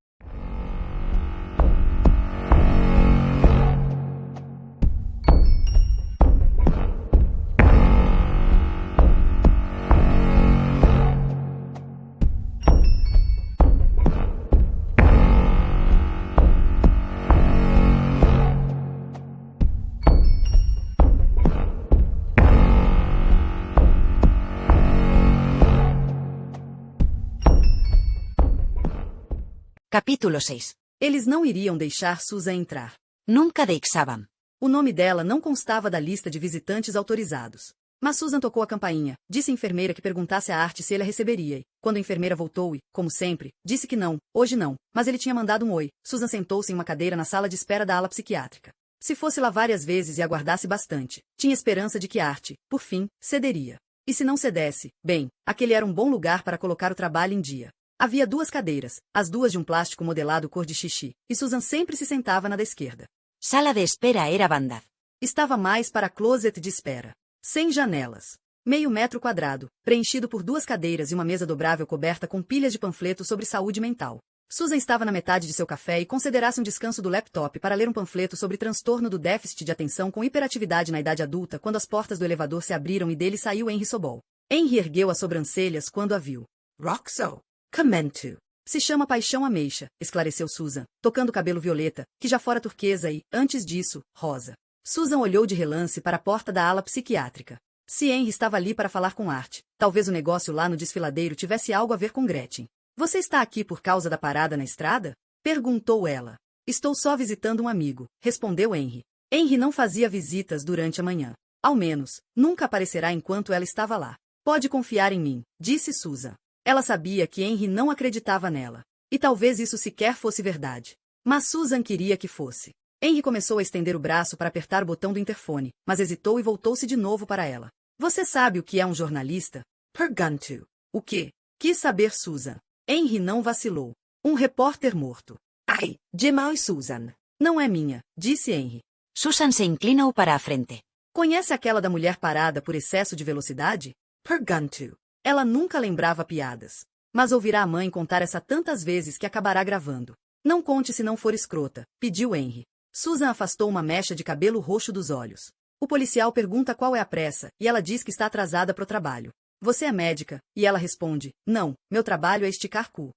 Capítulo 6. Eles não iriam deixar Susan entrar. Nunca deixavam. O nome dela não constava da lista de visitantes autorizados. Mas Susan tocou a campainha, disse à enfermeira que perguntasse a Art se ele a receberia e, quando a enfermeira voltou e, como sempre, disse que não, hoje não, mas ele tinha mandado um oi, Susan sentou-se em uma cadeira na sala de espera da ala psiquiátrica. Se fosse lá várias vezes e aguardasse bastante, tinha esperança de que Art, por fim, cederia. E se não cedesse, bem, aquele era um bom lugar para colocar o trabalho em dia. Havia 2 cadeiras, as duas de um plástico modelado cor de xixi, e Susan sempre se sentava na da esquerda. Sala de espera era bandad. Estava mais para closet de espera. Sem janelas. Meio metro quadrado, preenchido por 2 cadeiras e uma mesa dobrável coberta com pilhas de panfletos sobre saúde mental. Susan estava na metade de seu café e considerasse um descanso do laptop para ler um panfleto sobre transtorno do déficit de atenção com hiperatividade na idade adulta quando as portas do elevador se abriram e dele saiu Henry Sobol. Henry ergueu as sobrancelhas quando a viu. Roxo. Comento. Se chama Paixão Ameixa, esclareceu Susan, tocando o cabelo violeta, que já fora turquesa e, antes disso, rosa. Susan olhou de relance para a porta da ala psiquiátrica. Se Henry estava ali para falar com Art, talvez o negócio lá no desfiladeiro tivesse algo a ver com Gretchen. Você está aqui por causa da parada na estrada? Perguntou ela. Estou só visitando um amigo, respondeu Henry. Henry não fazia visitas durante a manhã. Ao menos, nunca aparecerá enquanto ela estava lá. Pode confiar em mim, disse Susan. Ela sabia que Henry não acreditava nela. E talvez isso sequer fosse verdade. Mas Susan queria que fosse. Henry começou a estender o braço para apertar o botão do interfone, mas hesitou e voltou-se de novo para ela. Você sabe o que é um jornalista? Perguntou. O quê? Quis saber Susan. Henry não vacilou. Um repórter morto. Ai, Jamal e Susan. Não é minha, disse Henry. Susan se inclinou para a frente. Conhece aquela da mulher parada por excesso de velocidade? Perguntou. Ela nunca lembrava piadas. Mas ouvirá a mãe contar essa tantas vezes que acabará gravando. Não conte se não for escrota, pediu Henry. Susan afastou uma mecha de cabelo roxo dos olhos. O policial pergunta qual é a pressa, e ela diz que está atrasada para o trabalho. Você é médica? E ela responde, não, meu trabalho é esticar cu.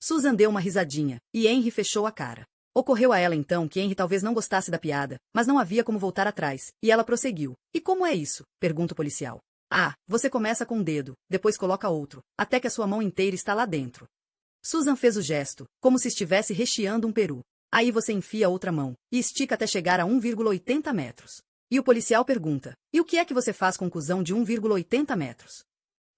Susan deu uma risadinha, e Henry fechou a cara. Ocorreu a ela então que Henry talvez não gostasse da piada, mas não havia como voltar atrás, e ela prosseguiu. E como é isso? Pergunta o policial. Ah, você começa com um dedo, depois coloca outro, até que a sua mão inteira está lá dentro. Susan fez o gesto, como se estivesse recheando um peru. Aí você enfia a outra mão, e estica até chegar a 1,80 metros. E o policial pergunta, e o que é que você faz com um cuzão de 1,80 metros?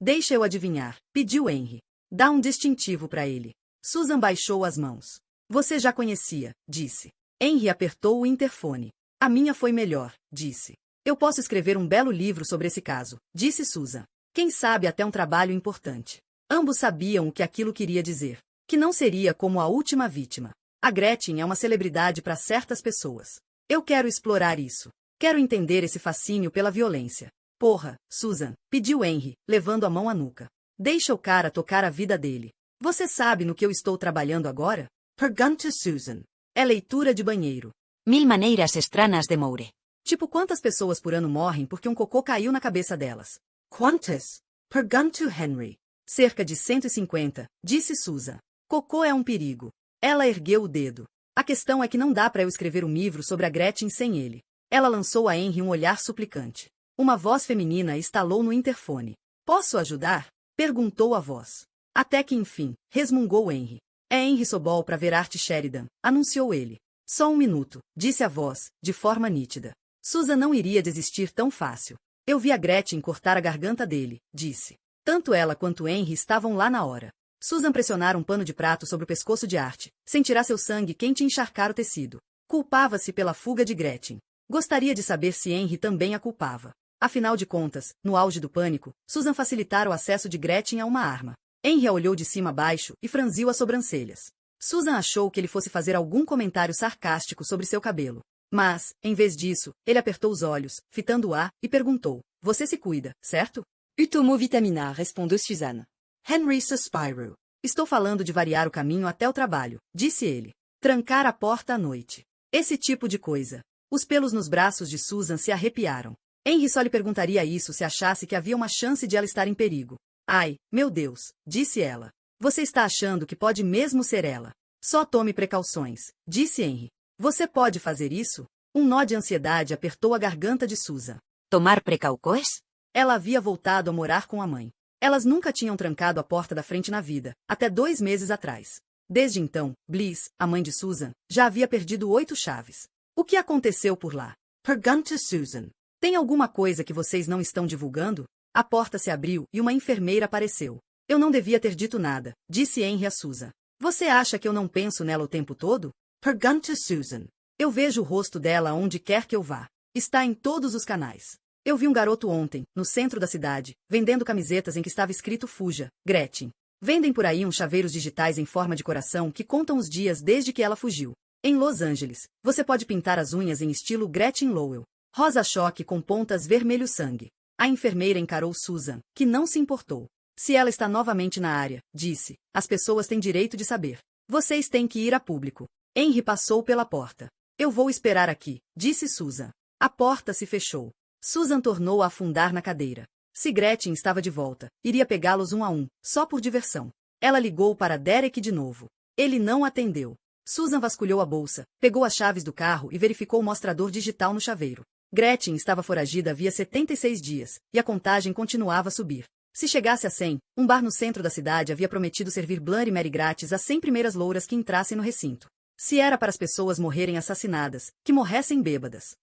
Deixa eu adivinhar, pediu Henry. Dá um distintivo para ele. Susan baixou as mãos. Você já conhecia, disse. Henry apertou o interfone. A minha foi melhor, disse. Eu posso escrever um belo livro sobre esse caso, disse Susan. Quem sabe até um trabalho importante. Ambos sabiam o que aquilo queria dizer. Que não seria como a última vítima. A Gretchen é uma celebridade para certas pessoas. Eu quero explorar isso. Quero entender esse fascínio pela violência. Porra, Susan, pediu Henry, levando a mão à nuca. Deixa o cara tocar a vida dele. Você sabe no que eu estou trabalhando agora? Pergunta Susan. É leitura de banheiro. 1000 maneiras estranhas de moure. Tipo quantas pessoas por ano morrem porque um cocô caiu na cabeça delas? Quantas? Perguntou Henry. Cerca de 150, disse Susan. Cocô é um perigo. Ela ergueu o dedo. A questão é que não dá para eu escrever um livro sobre a Gretchen sem ele. Ela lançou a Henry um olhar suplicante. Uma voz feminina estalou no interfone. Posso ajudar? Perguntou a voz. Até que enfim, resmungou Henry. É Henry Sobol para ver Art Sheridan, anunciou ele. Só um minuto, disse a voz, de forma nítida. Susan não iria desistir tão fácil. Eu vi a Gretchen cortar a garganta dele, disse. Tanto ela quanto Henry estavam lá na hora. Susan pressionara um pano de prato sobre o pescoço de Art. Sentirá seu sangue quente encharcar o tecido. Culpava-se pela fuga de Gretchen. Gostaria de saber se Henry também a culpava. Afinal de contas, no auge do pânico, Susan facilitara o acesso de Gretchen a uma arma. Henry a olhou de cima a baixo e franziu as sobrancelhas. Susan achou que ele fosse fazer algum comentário sarcástico sobre seu cabelo. Mas, em vez disso, ele apertou os olhos, fitando-a, e perguntou, você se cuida, certo? Utomovitamina, respondeu Susan. Henry suspirou. Estou falando de variar o caminho até o trabalho, disse ele. Trancar a porta à noite. Esse tipo de coisa. Os pelos nos braços de Susan se arrepiaram. Henry só lhe perguntaria isso se achasse que havia uma chance de ela estar em perigo. Ai, meu Deus, disse ela. Você está achando que pode mesmo ser ela. Só tome precauções, disse Henry. Você pode fazer isso? Um nó de ansiedade apertou a garganta de Susan. Tomar precauções? Ela havia voltado a morar com a mãe. Elas nunca tinham trancado a porta da frente na vida, até 2 meses atrás. Desde então, Bliss, a mãe de Susan, já havia perdido 8 chaves. O que aconteceu por lá? Pergunta Susan. Tem alguma coisa que vocês não estão divulgando? A porta se abriu e uma enfermeira apareceu. Eu não devia ter dito nada, disse Henry a Susan. Você acha que eu não penso nela o tempo todo? Pergunta Susan. Eu vejo o rosto dela onde quer que eu vá. Está em todos os canais. Eu vi um garoto ontem, no centro da cidade, vendendo camisetas em que estava escrito Fuja, Gretchen. Vendem por aí uns chaveiros digitais em forma de coração que contam os dias desde que ela fugiu. Em Los Angeles, você pode pintar as unhas em estilo Gretchen Lowell. Rosa choque com pontas vermelho sangue. A enfermeira encarou Susan, que não se importou. Se ela está novamente na área, disse, as pessoas têm direito de saber. Vocês têm que ir a público. Henry passou pela porta. Eu vou esperar aqui, disse Susan. A porta se fechou. Susan tornou a afundar na cadeira. Se Gretchen estava de volta, iria pegá-los um a um, só por diversão. Ela ligou para Derek de novo. Ele não atendeu. Susan vasculhou a bolsa, pegou as chaves do carro e verificou o mostrador digital no chaveiro. Gretchen estava foragida havia 76 dias, e a contagem continuava a subir. Se chegasse a 100, um bar no centro da cidade havia prometido servir Bloody Mary grátis às 100 primeiras louras que entrassem no recinto. Se era para as pessoas morrerem assassinadas, que morressem bêbadas.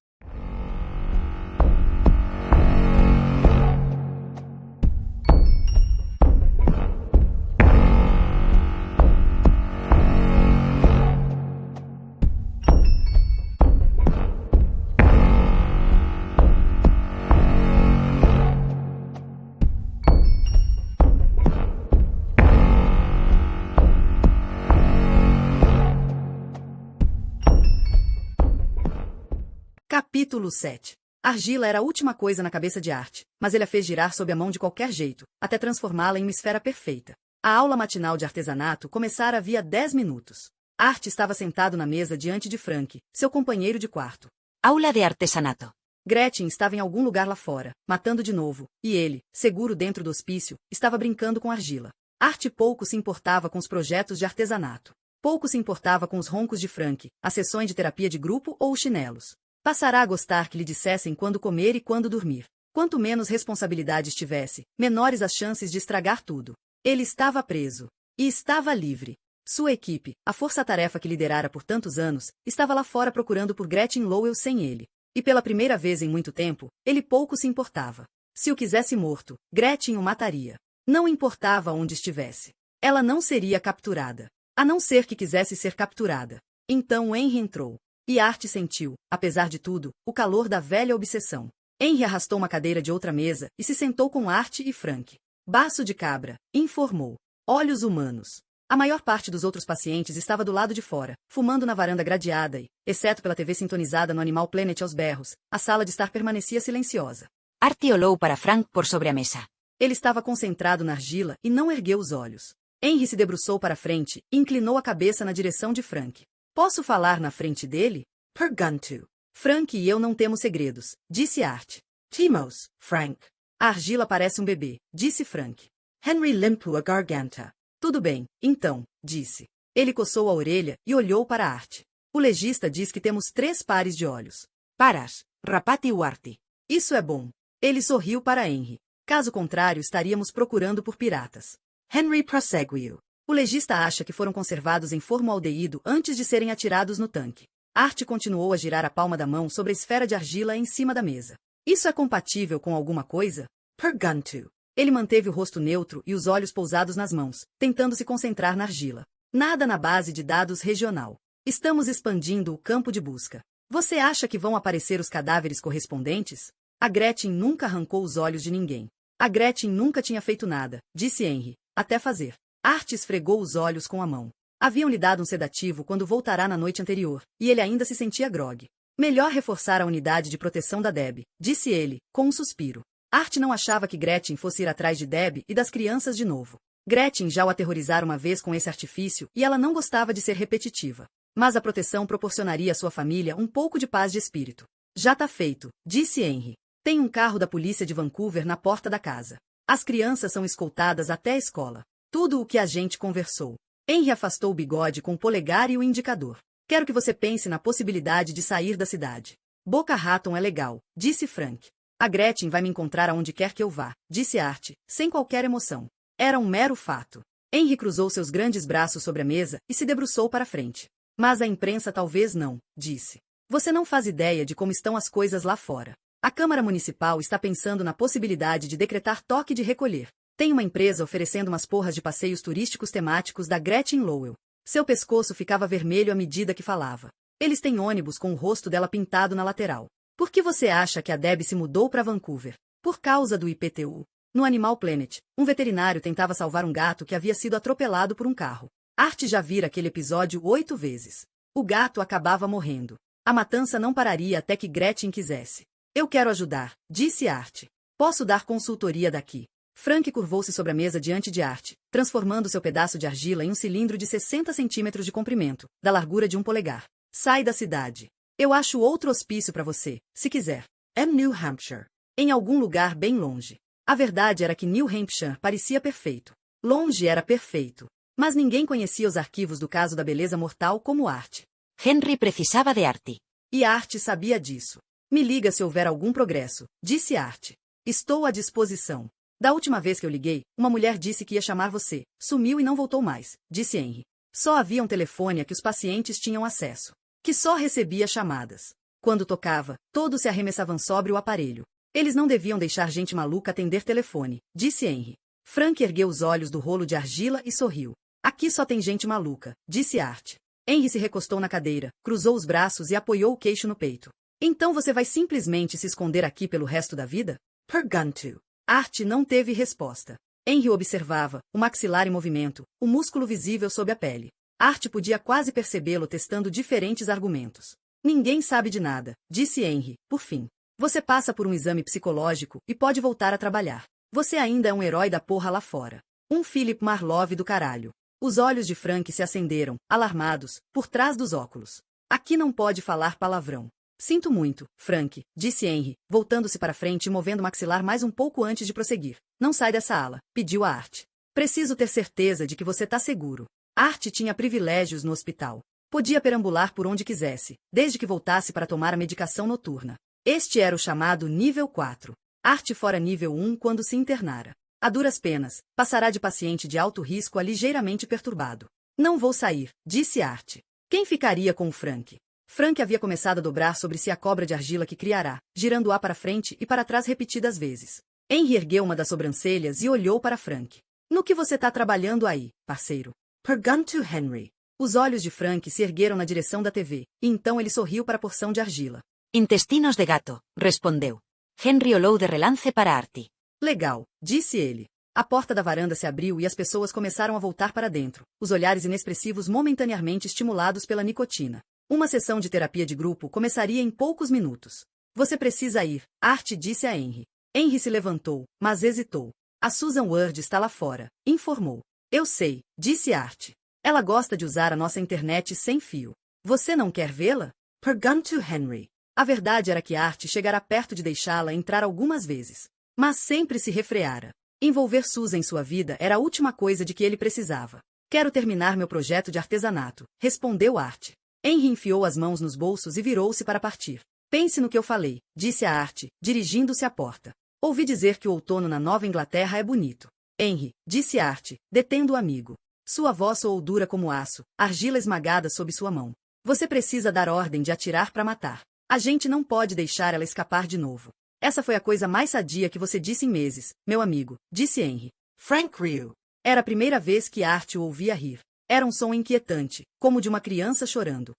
Capítulo 7. Argila era a última coisa na cabeça de Art, mas ele a fez girar sob a mão de qualquer jeito, até transformá-la em uma esfera perfeita. A aula matinal de artesanato começara havia 10 minutos. Art estava sentado na mesa diante de Frank, seu companheiro de quarto. Aula de artesanato. Gretchen estava em algum lugar lá fora, matando de novo, e ele, seguro dentro do hospício, estava brincando com argila. Art pouco se importava com os projetos de artesanato. Pouco se importava com os roncos de Frank, as sessões de terapia de grupo ou os chinelos. Passará a gostar que lhe dissessem quando comer e quando dormir. Quanto menos responsabilidades tivesse, menores as chances de estragar tudo. Ele estava preso. E estava livre. Sua equipe, a força-tarefa que liderara por tantos anos, estava lá fora procurando por Gretchen Lowell sem ele. E pela primeira vez em muito tempo, ele pouco se importava. Se o quisesse morto, Gretchen o mataria. Não importava onde estivesse. Ela não seria capturada. A não ser que quisesse ser capturada. Então Henry entrou. E Art sentiu, apesar de tudo, o calor da velha obsessão. Henry arrastou uma cadeira de outra mesa e se sentou com Art e Frank. Baço de cabra, informou. Olhos humanos. A maior parte dos outros pacientes estava do lado de fora, fumando na varanda gradeada e, exceto pela TV sintonizada no Animal Planet aos berros, a sala de estar permanecia silenciosa. Art olhou para Frank por sobre a mesa. Ele estava concentrado na argila e não ergueu os olhos. Henry se debruçou para a frente e inclinou a cabeça na direção de Frank. Posso falar na frente dele? Pergunto. Frank e eu não temos segredos, disse Art. Timos, Frank. A argila parece um bebê, disse Frank. Henry limpou a garganta. Tudo bem, então, disse. Ele coçou a orelha e olhou para Art. O legista diz que temos 3 pares de olhos. Paras, rapati e Art. Isso é bom. Ele sorriu para Henry. Caso contrário, estaríamos procurando por piratas. Henry prosseguiu. O legista acha que foram conservados em formaldeído antes de serem atirados no tanque. Art continuou a girar a palma da mão sobre a esfera de argila em cima da mesa. Isso é compatível com alguma coisa? Pergunto. Ele manteve o rosto neutro e os olhos pousados nas mãos, tentando se concentrar na argila. Nada na base de dados regional. Estamos expandindo o campo de busca. Você acha que vão aparecer os cadáveres correspondentes? A Gretchen nunca arrancou os olhos de ninguém. A Gretchen nunca tinha feito nada, disse Henry, até fazer. Art esfregou os olhos com a mão. Haviam lhe dado um sedativo quando voltará na noite anterior, e ele ainda se sentia grogue. Melhor reforçar a unidade de proteção da Deb, disse ele, com um suspiro. Art não achava que Gretchen fosse ir atrás de Deb e das crianças de novo. Gretchen já o aterrorizara uma vez com esse artifício e ela não gostava de ser repetitiva. Mas a proteção proporcionaria à sua família um pouco de paz de espírito. Já tá feito, disse Henry. Tem um carro da polícia de Vancouver na porta da casa. As crianças são escoltadas até a escola. Tudo o que a gente conversou. Henry afastou o bigode com o polegar e o indicador. Quero que você pense na possibilidade de sair da cidade. Boca Raton é legal, disse Frank. A Gretchen vai me encontrar aonde quer que eu vá, disse Art, sem qualquer emoção. Era um mero fato. Henry cruzou seus grandes braços sobre a mesa e se debruçou para a frente. Mas a imprensa talvez não, disse. Você não faz ideia de como estão as coisas lá fora. A Câmara Municipal está pensando na possibilidade de decretar toque de recolher. Tem uma empresa oferecendo umas porras de passeios turísticos temáticos da Gretchen Lowell. Seu pescoço ficava vermelho à medida que falava. Eles têm ônibus com o rosto dela pintado na lateral. Por que você acha que a Deb se mudou para Vancouver? Por causa do IPTU. No Animal Planet, um veterinário tentava salvar um gato que havia sido atropelado por um carro. Art já vira aquele episódio 8 vezes. O gato acabava morrendo. A matança não pararia até que Gretchen quisesse. Eu quero ajudar, disse Art. Posso dar consultoria daqui. Frank curvou-se sobre a mesa diante de Art, transformando seu pedaço de argila em um cilindro de 60 centímetros de comprimento, da largura de um polegar. Sai da cidade. Eu acho outro hospício para você, se quiser. É New Hampshire. Em algum lugar bem longe. A verdade era que New Hampshire parecia perfeito. Longe era perfeito. Mas ninguém conhecia os arquivos do caso da beleza mortal como Art. Henry precisava de Art. E Art sabia disso. Me liga se houver algum progresso, disse Art. Estou à disposição. Da última vez que eu liguei, uma mulher disse que ia chamar você. Sumiu e não voltou mais, disse Henry. Só havia um telefone a que os pacientes tinham acesso. Que só recebia chamadas. Quando tocava, todos se arremessavam sobre o aparelho. Eles não deviam deixar gente maluca atender telefone, disse Henry. Frank ergueu os olhos do rolo de argila e sorriu. Aqui só tem gente maluca, disse Art. Henry se recostou na cadeira, cruzou os braços e apoiou o queixo no peito. Então você vai simplesmente se esconder aqui pelo resto da vida? Pergunto. Art não teve resposta. Henry observava, o maxilar em movimento, o músculo visível sob a pele. Art podia quase percebê-lo testando diferentes argumentos. Ninguém sabe de nada, disse Henry, por fim. Você passa por um exame psicológico e pode voltar a trabalhar. Você ainda é um herói da porra lá fora. Um Philip Marlowe do caralho. Os olhos de Frank se acenderam, alarmados, por trás dos óculos. Aqui não pode falar palavrão. Sinto muito, Frank, disse Henry, voltando-se para frente e movendo o maxilar mais um pouco antes de prosseguir. Não sai dessa ala, pediu a Art. Preciso ter certeza de que você tá seguro. Art tinha privilégios no hospital. Podia perambular por onde quisesse, desde que voltasse para tomar a medicação noturna. Este era o chamado nível 4. Art fora nível 1 quando se internara. A duras penas, passará de paciente de alto risco a ligeiramente perturbado. Não vou sair, disse Art. Quem ficaria com o Frank? Frank havia começado a dobrar sobre si a cobra de argila que criará, girando-a para frente e para trás repetidas vezes. Henry ergueu uma das sobrancelhas e olhou para Frank. No que você tá trabalhando aí, parceiro? Perguntou Henry. Os olhos de Frank se ergueram na direção da TV, e então ele sorriu para a porção de argila. Intestinos de gato, respondeu. Henry olhou de relance para Artie. Legal, disse ele. A porta da varanda se abriu e as pessoas começaram a voltar para dentro, os olhares inexpressivos momentaneamente estimulados pela nicotina. Uma sessão de terapia de grupo começaria em poucos minutos. Você precisa ir, Art disse a Henry. Henry se levantou, mas hesitou. A Susan Ward está lá fora, informou. Eu sei, disse Art. Ela gosta de usar a nossa internet sem fio. Você não quer vê-la? Perguntou Henry. A verdade era que Art chegara perto de deixá-la entrar algumas vezes. Mas sempre se refreara. Envolver Susan em sua vida era a última coisa de que ele precisava. Quero terminar meu projeto de artesanato, respondeu Art. Henry enfiou as mãos nos bolsos e virou-se para partir. Pense no que eu falei, disse a Art, dirigindo-se à porta. Ouvi dizer que o outono na Nova Inglaterra é bonito. Henry, disse Art, detendo o amigo. Sua voz soou dura como aço, argila esmagada sob sua mão. Você precisa dar ordem de atirar para matar. A gente não pode deixar ela escapar de novo. Essa foi a coisa mais sadia que você disse em meses, meu amigo, disse Henry. Frank riu. Era a primeira vez que Art o ouvia rir. Era um som inquietante, como de uma criança chorando.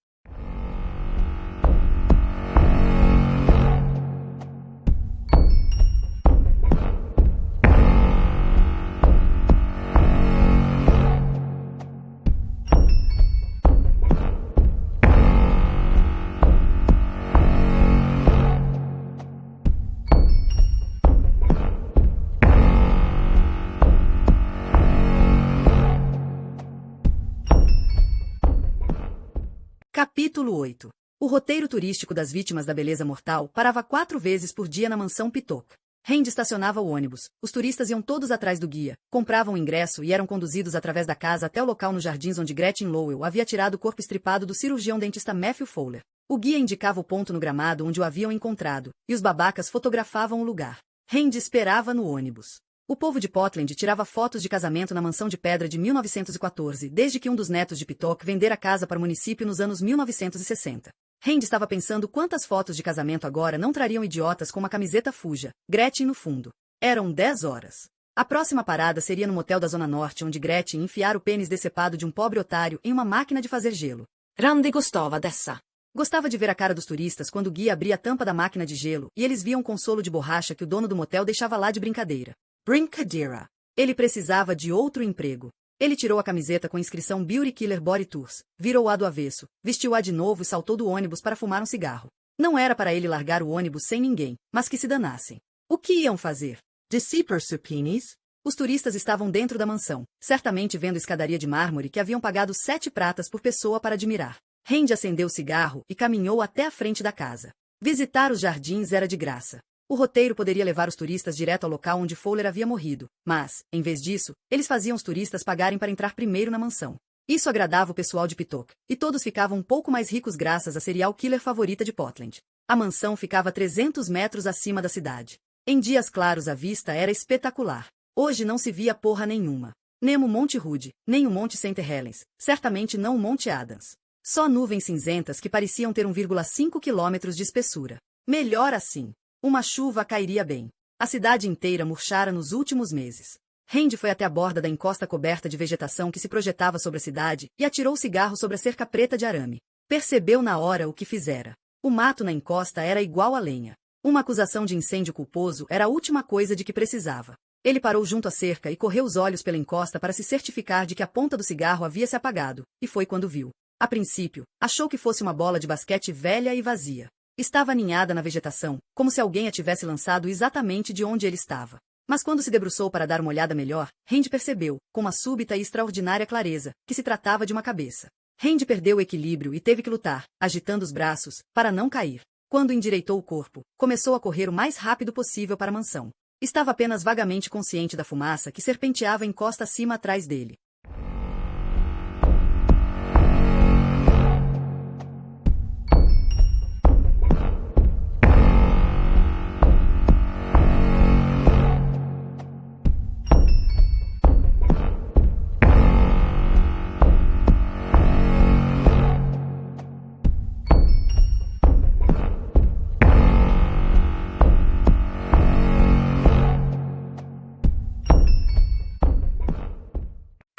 Capítulo 8. O roteiro turístico das vítimas da beleza mortal parava 4 vezes por dia na mansão Pittock. Randy estacionava o ônibus, os turistas iam todos atrás do guia, compravam o ingresso e eram conduzidos através da casa até o local nos jardins onde Gretchen Lowell havia tirado o corpo estripado do cirurgião dentista Matthew Fowler. O guia indicava o ponto no gramado onde o haviam encontrado, e os babacas fotografavam o lugar. Randy esperava no ônibus. O povo de Portland tirava fotos de casamento na mansão de pedra de 1914, desde que um dos netos de Pittock vendera a casa para o município nos anos 1960. Randy estava pensando quantas fotos de casamento agora não trariam idiotas com uma camiseta fuja, Gretchen no fundo. Eram 10 horas. A próxima parada seria no motel da Zona Norte, onde Gretchen enfiara o pênis decepado de um pobre otário em uma máquina de fazer gelo. Randy gostava dessa. Gostava de ver a cara dos turistas quando o guia abria a tampa da máquina de gelo e eles viam o consolo de borracha que o dono do motel deixava lá de brincadeira. Brincadeira. Ele precisava de outro emprego. Ele tirou a camiseta com a inscrição Beauty Killer Body Tours, virou-a do avesso, vestiu-a de novo e saltou do ônibus para fumar um cigarro. Não era para ele largar o ônibus sem ninguém, mas que se danassem. O que iam fazer? Deceiver Supinis? Os turistas estavam dentro da mansão, certamente vendo a escadaria de mármore que haviam pagado 7 pratas por pessoa para admirar. Randy acendeu o cigarro e caminhou até a frente da casa. Visitar os jardins era de graça. O roteiro poderia levar os turistas direto ao local onde Fowler havia morrido, mas, em vez disso, eles faziam os turistas pagarem para entrar primeiro na mansão. Isso agradava o pessoal de Pittock, e todos ficavam um pouco mais ricos graças à serial killer favorita de Portland. A mansão ficava a 300 metros acima da cidade. Em dias claros a vista era espetacular. Hoje não se via porra nenhuma. Nem o Monte Hood, nem o Monte St. Helens, certamente não o Monte Adams. Só nuvens cinzentas que pareciam ter 1,5 quilômetros de espessura. Melhor assim. Uma chuva cairia bem. A cidade inteira murchara nos últimos meses. Randy foi até a borda da encosta coberta de vegetação que se projetava sobre a cidade e atirou o cigarro sobre a cerca preta de arame. Percebeu na hora o que fizera. O mato na encosta era igual a lenha. Uma acusação de incêndio culposo era a última coisa de que precisava. Ele parou junto à cerca e correu os olhos pela encosta para se certificar de que a ponta do cigarro havia se apagado, e foi quando viu. A princípio, achou que fosse uma bola de basquete velha e vazia. Estava aninhada na vegetação, como se alguém a tivesse lançado exatamente de onde ele estava. Mas quando se debruçou para dar uma olhada melhor, Randy percebeu, com uma súbita e extraordinária clareza, que se tratava de uma cabeça. Randy perdeu o equilíbrio e teve que lutar, agitando os braços, para não cair. Quando endireitou o corpo, começou a correr o mais rápido possível para a mansão. Estava apenas vagamente consciente da fumaça que serpenteava encosta acima atrás dele.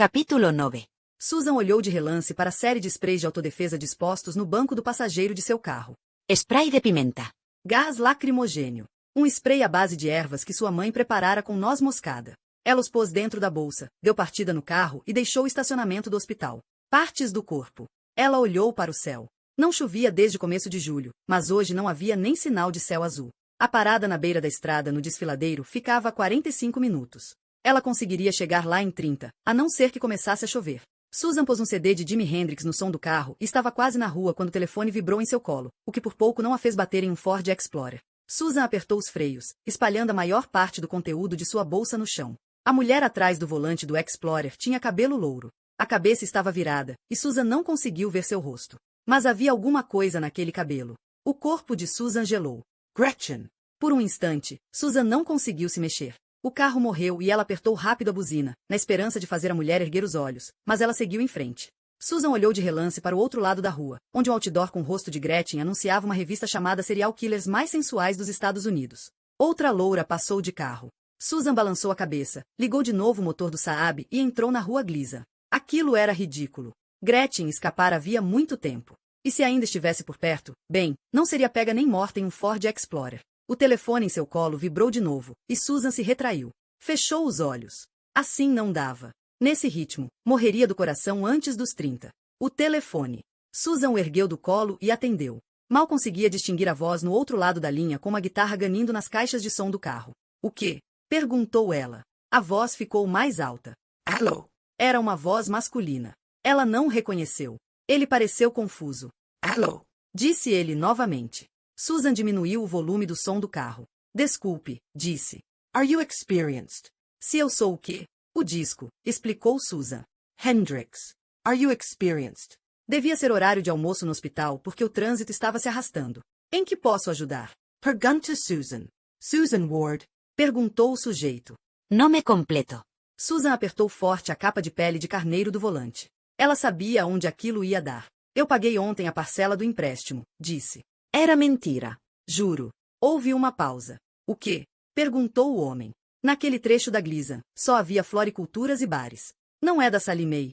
Capítulo 9. Susan olhou de relance para a série de sprays de autodefesa dispostos no banco do passageiro de seu carro. Spray de pimenta. Gás lacrimogênio. Um spray à base de ervas que sua mãe preparara com noz moscada. Ela os pôs dentro da bolsa, deu partida no carro e deixou o estacionamento do hospital. Partes do corpo. Ela olhou para o céu. Não chovia desde o começo de julho, mas hoje não havia nem sinal de céu azul. A parada na beira da estrada no desfiladeiro ficava a 45 minutos. Ela conseguiria chegar lá em 30, a não ser que começasse a chover. Susan pôs um CD de Jimi Hendrix no som do carro e estava quase na rua quando o telefone vibrou em seu colo, o que por pouco não a fez bater em um Ford Explorer. Susan apertou os freios, espalhando a maior parte do conteúdo de sua bolsa no chão. A mulher atrás do volante do Explorer tinha cabelo louro. A cabeça estava virada, e Susan não conseguiu ver seu rosto. Mas havia alguma coisa naquele cabelo. O corpo de Susan gelou. Gretchen! Por um instante, Susan não conseguiu se mexer. O carro morreu e ela apertou rápido a buzina, na esperança de fazer a mulher erguer os olhos, mas ela seguiu em frente. Susan olhou de relance para o outro lado da rua, onde um outdoor com o rosto de Gretchen anunciava uma revista chamada Serial Killers Mais Sensuais dos Estados Unidos. Outra loura passou de carro. Susan balançou a cabeça, ligou de novo o motor do Saab e entrou na rua Glisa. Aquilo era ridículo. Gretchen escapara havia muito tempo. E se ainda estivesse por perto, bem, não seria pega nem morta em um Ford Explorer. O telefone em seu colo vibrou de novo, e Susan se retraiu. Fechou os olhos. Assim não dava. Nesse ritmo, morreria do coração antes dos 30. O telefone. Susan o ergueu do colo e atendeu. Mal conseguia distinguir a voz no outro lado da linha com uma guitarra ganindo nas caixas de som do carro. O quê? Perguntou ela. A voz ficou mais alta. Alô? Era uma voz masculina. Ela não o reconheceu. Ele pareceu confuso. Alô? Disse ele novamente. Susan diminuiu o volume do som do carro. Desculpe, disse. Are you experienced? Se eu sou o quê? O disco, explicou Susan. Hendrix. Are you experienced? Devia ser horário de almoço no hospital porque o trânsito estava se arrastando. Em que posso ajudar? Pergunta Susan. Susan Ward? Perguntou o sujeito. Nome completo. Susan apertou forte a capa de pele de carneiro do volante. Ela sabia onde aquilo ia dar. Eu paguei ontem a parcela do empréstimo, disse. Era mentira. Juro. Houve uma pausa. O quê? Perguntou o homem. Naquele trecho da Glisa, só havia floriculturas e bares. Não é da Sallie Mae?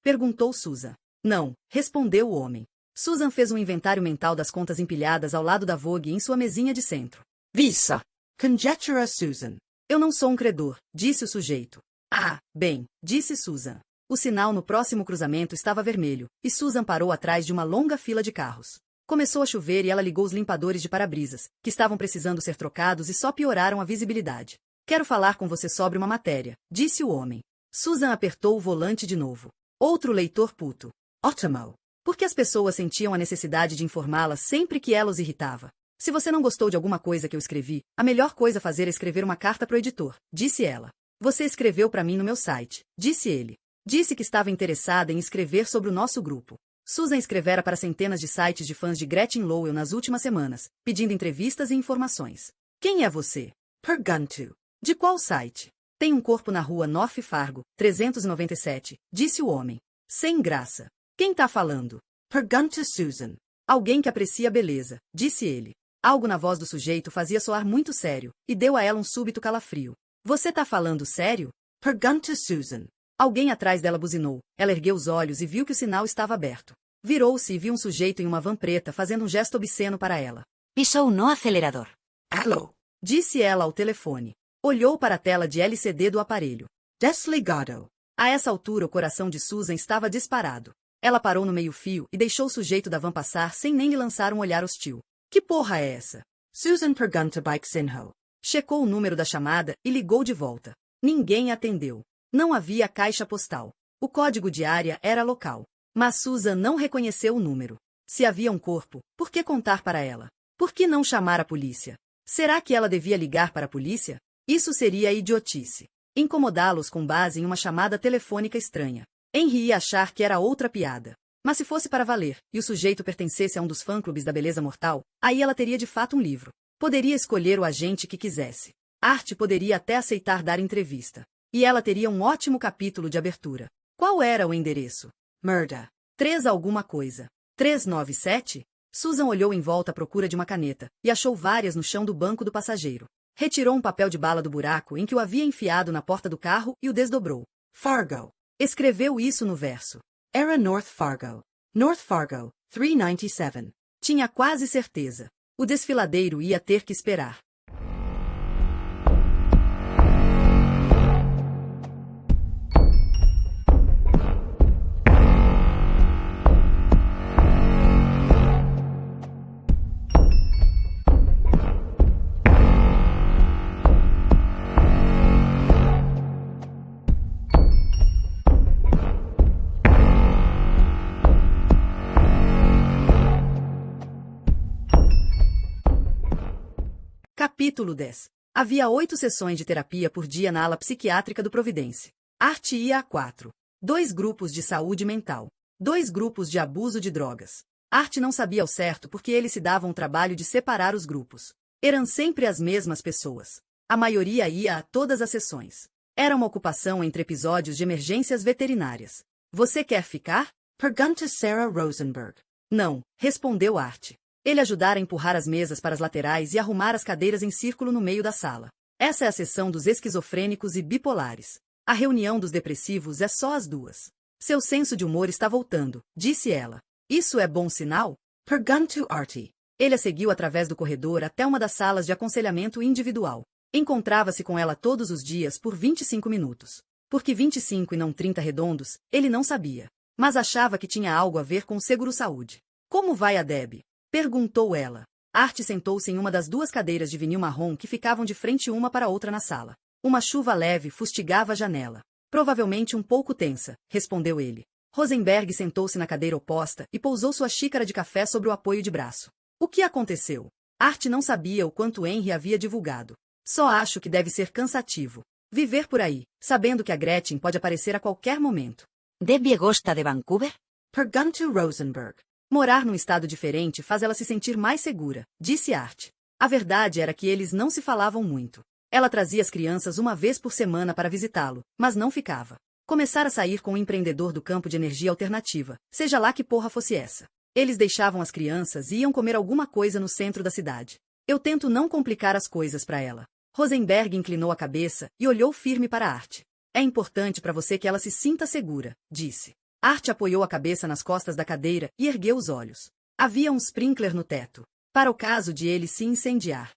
Perguntou Susan. Não, respondeu o homem. Susan fez um inventário mental das contas empilhadas ao lado da Vogue em sua mesinha de centro. Visa. Conjectura Susan. Eu não sou um credor, disse o sujeito. Ah, bem, disse Susan. O sinal no próximo cruzamento estava vermelho, e Susan parou atrás de uma longa fila de carros. Começou a chover e ela ligou os limpadores de para-brisas, que estavam precisando ser trocados e só pioraram a visibilidade. Quero falar com você sobre uma matéria, disse o homem. Susan apertou o volante de novo. Outro leitor puto. Ótimo. Porque as pessoas sentiam a necessidade de informá-la sempre que ela os irritava. Se você não gostou de alguma coisa que eu escrevi, a melhor coisa a fazer é escrever uma carta pro editor, disse ela. Você escreveu para mim no meu site, disse ele. Disse que estava interessada em escrever sobre o nosso grupo. Susan escrevera para centenas de sites de fãs de Gretchen Lowell nas últimas semanas, pedindo entrevistas e informações. Quem é você? Pergunto. De qual site? Tem um corpo na rua North Fargo, 397, disse o homem. Sem graça. Quem tá falando? Pergunta Susan. Alguém que aprecia a beleza, disse ele. Algo na voz do sujeito fazia soar muito sério, e deu a ela um súbito calafrio. Você tá falando sério? Pergunta Susan. Alguém atrás dela buzinou. Ela ergueu os olhos e viu que o sinal estava aberto. Virou-se e viu um sujeito em uma van preta fazendo um gesto obsceno para ela. Pisou no acelerador. Alô? Disse ela ao telefone. Olhou para a tela de LCD do aparelho. Desligado. A essa altura o coração de Susan estava disparado. Ela parou no meio-fio e deixou o sujeito da van passar sem nem lhe lançar um olhar hostil. Que porra é essa? Susan pergunta Sinho. Checou o número da chamada e ligou de volta. Ninguém atendeu. Não havia caixa postal. O código de área era local. Mas Susan não reconheceu o número. Se havia um corpo, por que contar para ela? Por que não chamar a polícia? Será que ela devia ligar para a polícia? Isso seria idiotice. Incomodá-los com base em uma chamada telefônica estranha. Henry ia achar que era outra piada. Mas se fosse para valer, e o sujeito pertencesse a um dos fã-clubes da beleza mortal, aí ela teria de fato um livro. Poderia escolher o agente que quisesse. Art poderia até aceitar dar entrevista. E ela teria um ótimo capítulo de abertura. Qual era o endereço? Murda. 3 alguma coisa. 397? Susan olhou em volta à procura de uma caneta, e achou várias no chão do banco do passageiro. Retirou um papel de bala do buraco em que o havia enfiado na porta do carro e o desdobrou. Fargo. Escreveu isso no verso. Era North Fargo. North Fargo, 397. Tinha quase certeza. O desfiladeiro ia ter que esperar. Capítulo 10. Havia 8 sessões de terapia por dia na ala psiquiátrica do Providence. Art ia a 4. 2 grupos de saúde mental. 2 grupos de abuso de drogas. Art não sabia ao certo porque eles se davam o trabalho de separar os grupos. Eram sempre as mesmas pessoas. A maioria ia a todas as sessões. Era uma ocupação entre episódios de emergências veterinárias. Você quer ficar? Pergunta Sarah Rosenberg. Não, respondeu Art. Ele ajudara a empurrar as mesas para as laterais e arrumar as cadeiras em círculo no meio da sala. Essa é a sessão dos esquizofrênicos e bipolares. A reunião dos depressivos é só às 2. Seu senso de humor está voltando, disse ela. Isso é bom sinal? Pergunta Artie. Ele a seguiu através do corredor até uma das salas de aconselhamento individual. Encontrava-se com ela todos os dias por 25 minutos. Por que 25 e não 30 redondos, ele não sabia. Mas achava que tinha algo a ver com o seguro-saúde. Como vai a Deb? Perguntou ela. Art sentou-se em uma das 2 cadeiras de vinil marrom que ficavam de frente uma para outra na sala. Uma chuva leve fustigava a janela. Provavelmente um pouco tensa, respondeu ele. Rosenberg sentou-se na cadeira oposta e pousou sua xícara de café sobre o apoio de braço. O que aconteceu? Art não sabia o quanto Henry havia divulgado. Só acho que deve ser cansativo. Viver por aí, sabendo que a Gretchen pode aparecer a qualquer momento. Debbie gosta de Vancouver? Pergunta Rosenberg. Morar num estado diferente faz ela se sentir mais segura, disse Art. A verdade era que eles não se falavam muito. Ela trazia as crianças uma vez por semana para visitá-lo, mas não ficava. Começara a sair com um empreendedor do campo de energia alternativa, seja lá que porra fosse essa. Eles deixavam as crianças e iam comer alguma coisa no centro da cidade. Eu tento não complicar as coisas para ela. Rosenberg inclinou a cabeça e olhou firme para Art. É importante para você que ela se sinta segura, disse. Art apoiou a cabeça nas costas da cadeira e ergueu os olhos. Havia um sprinkler no teto, para o caso de ele se incendiar.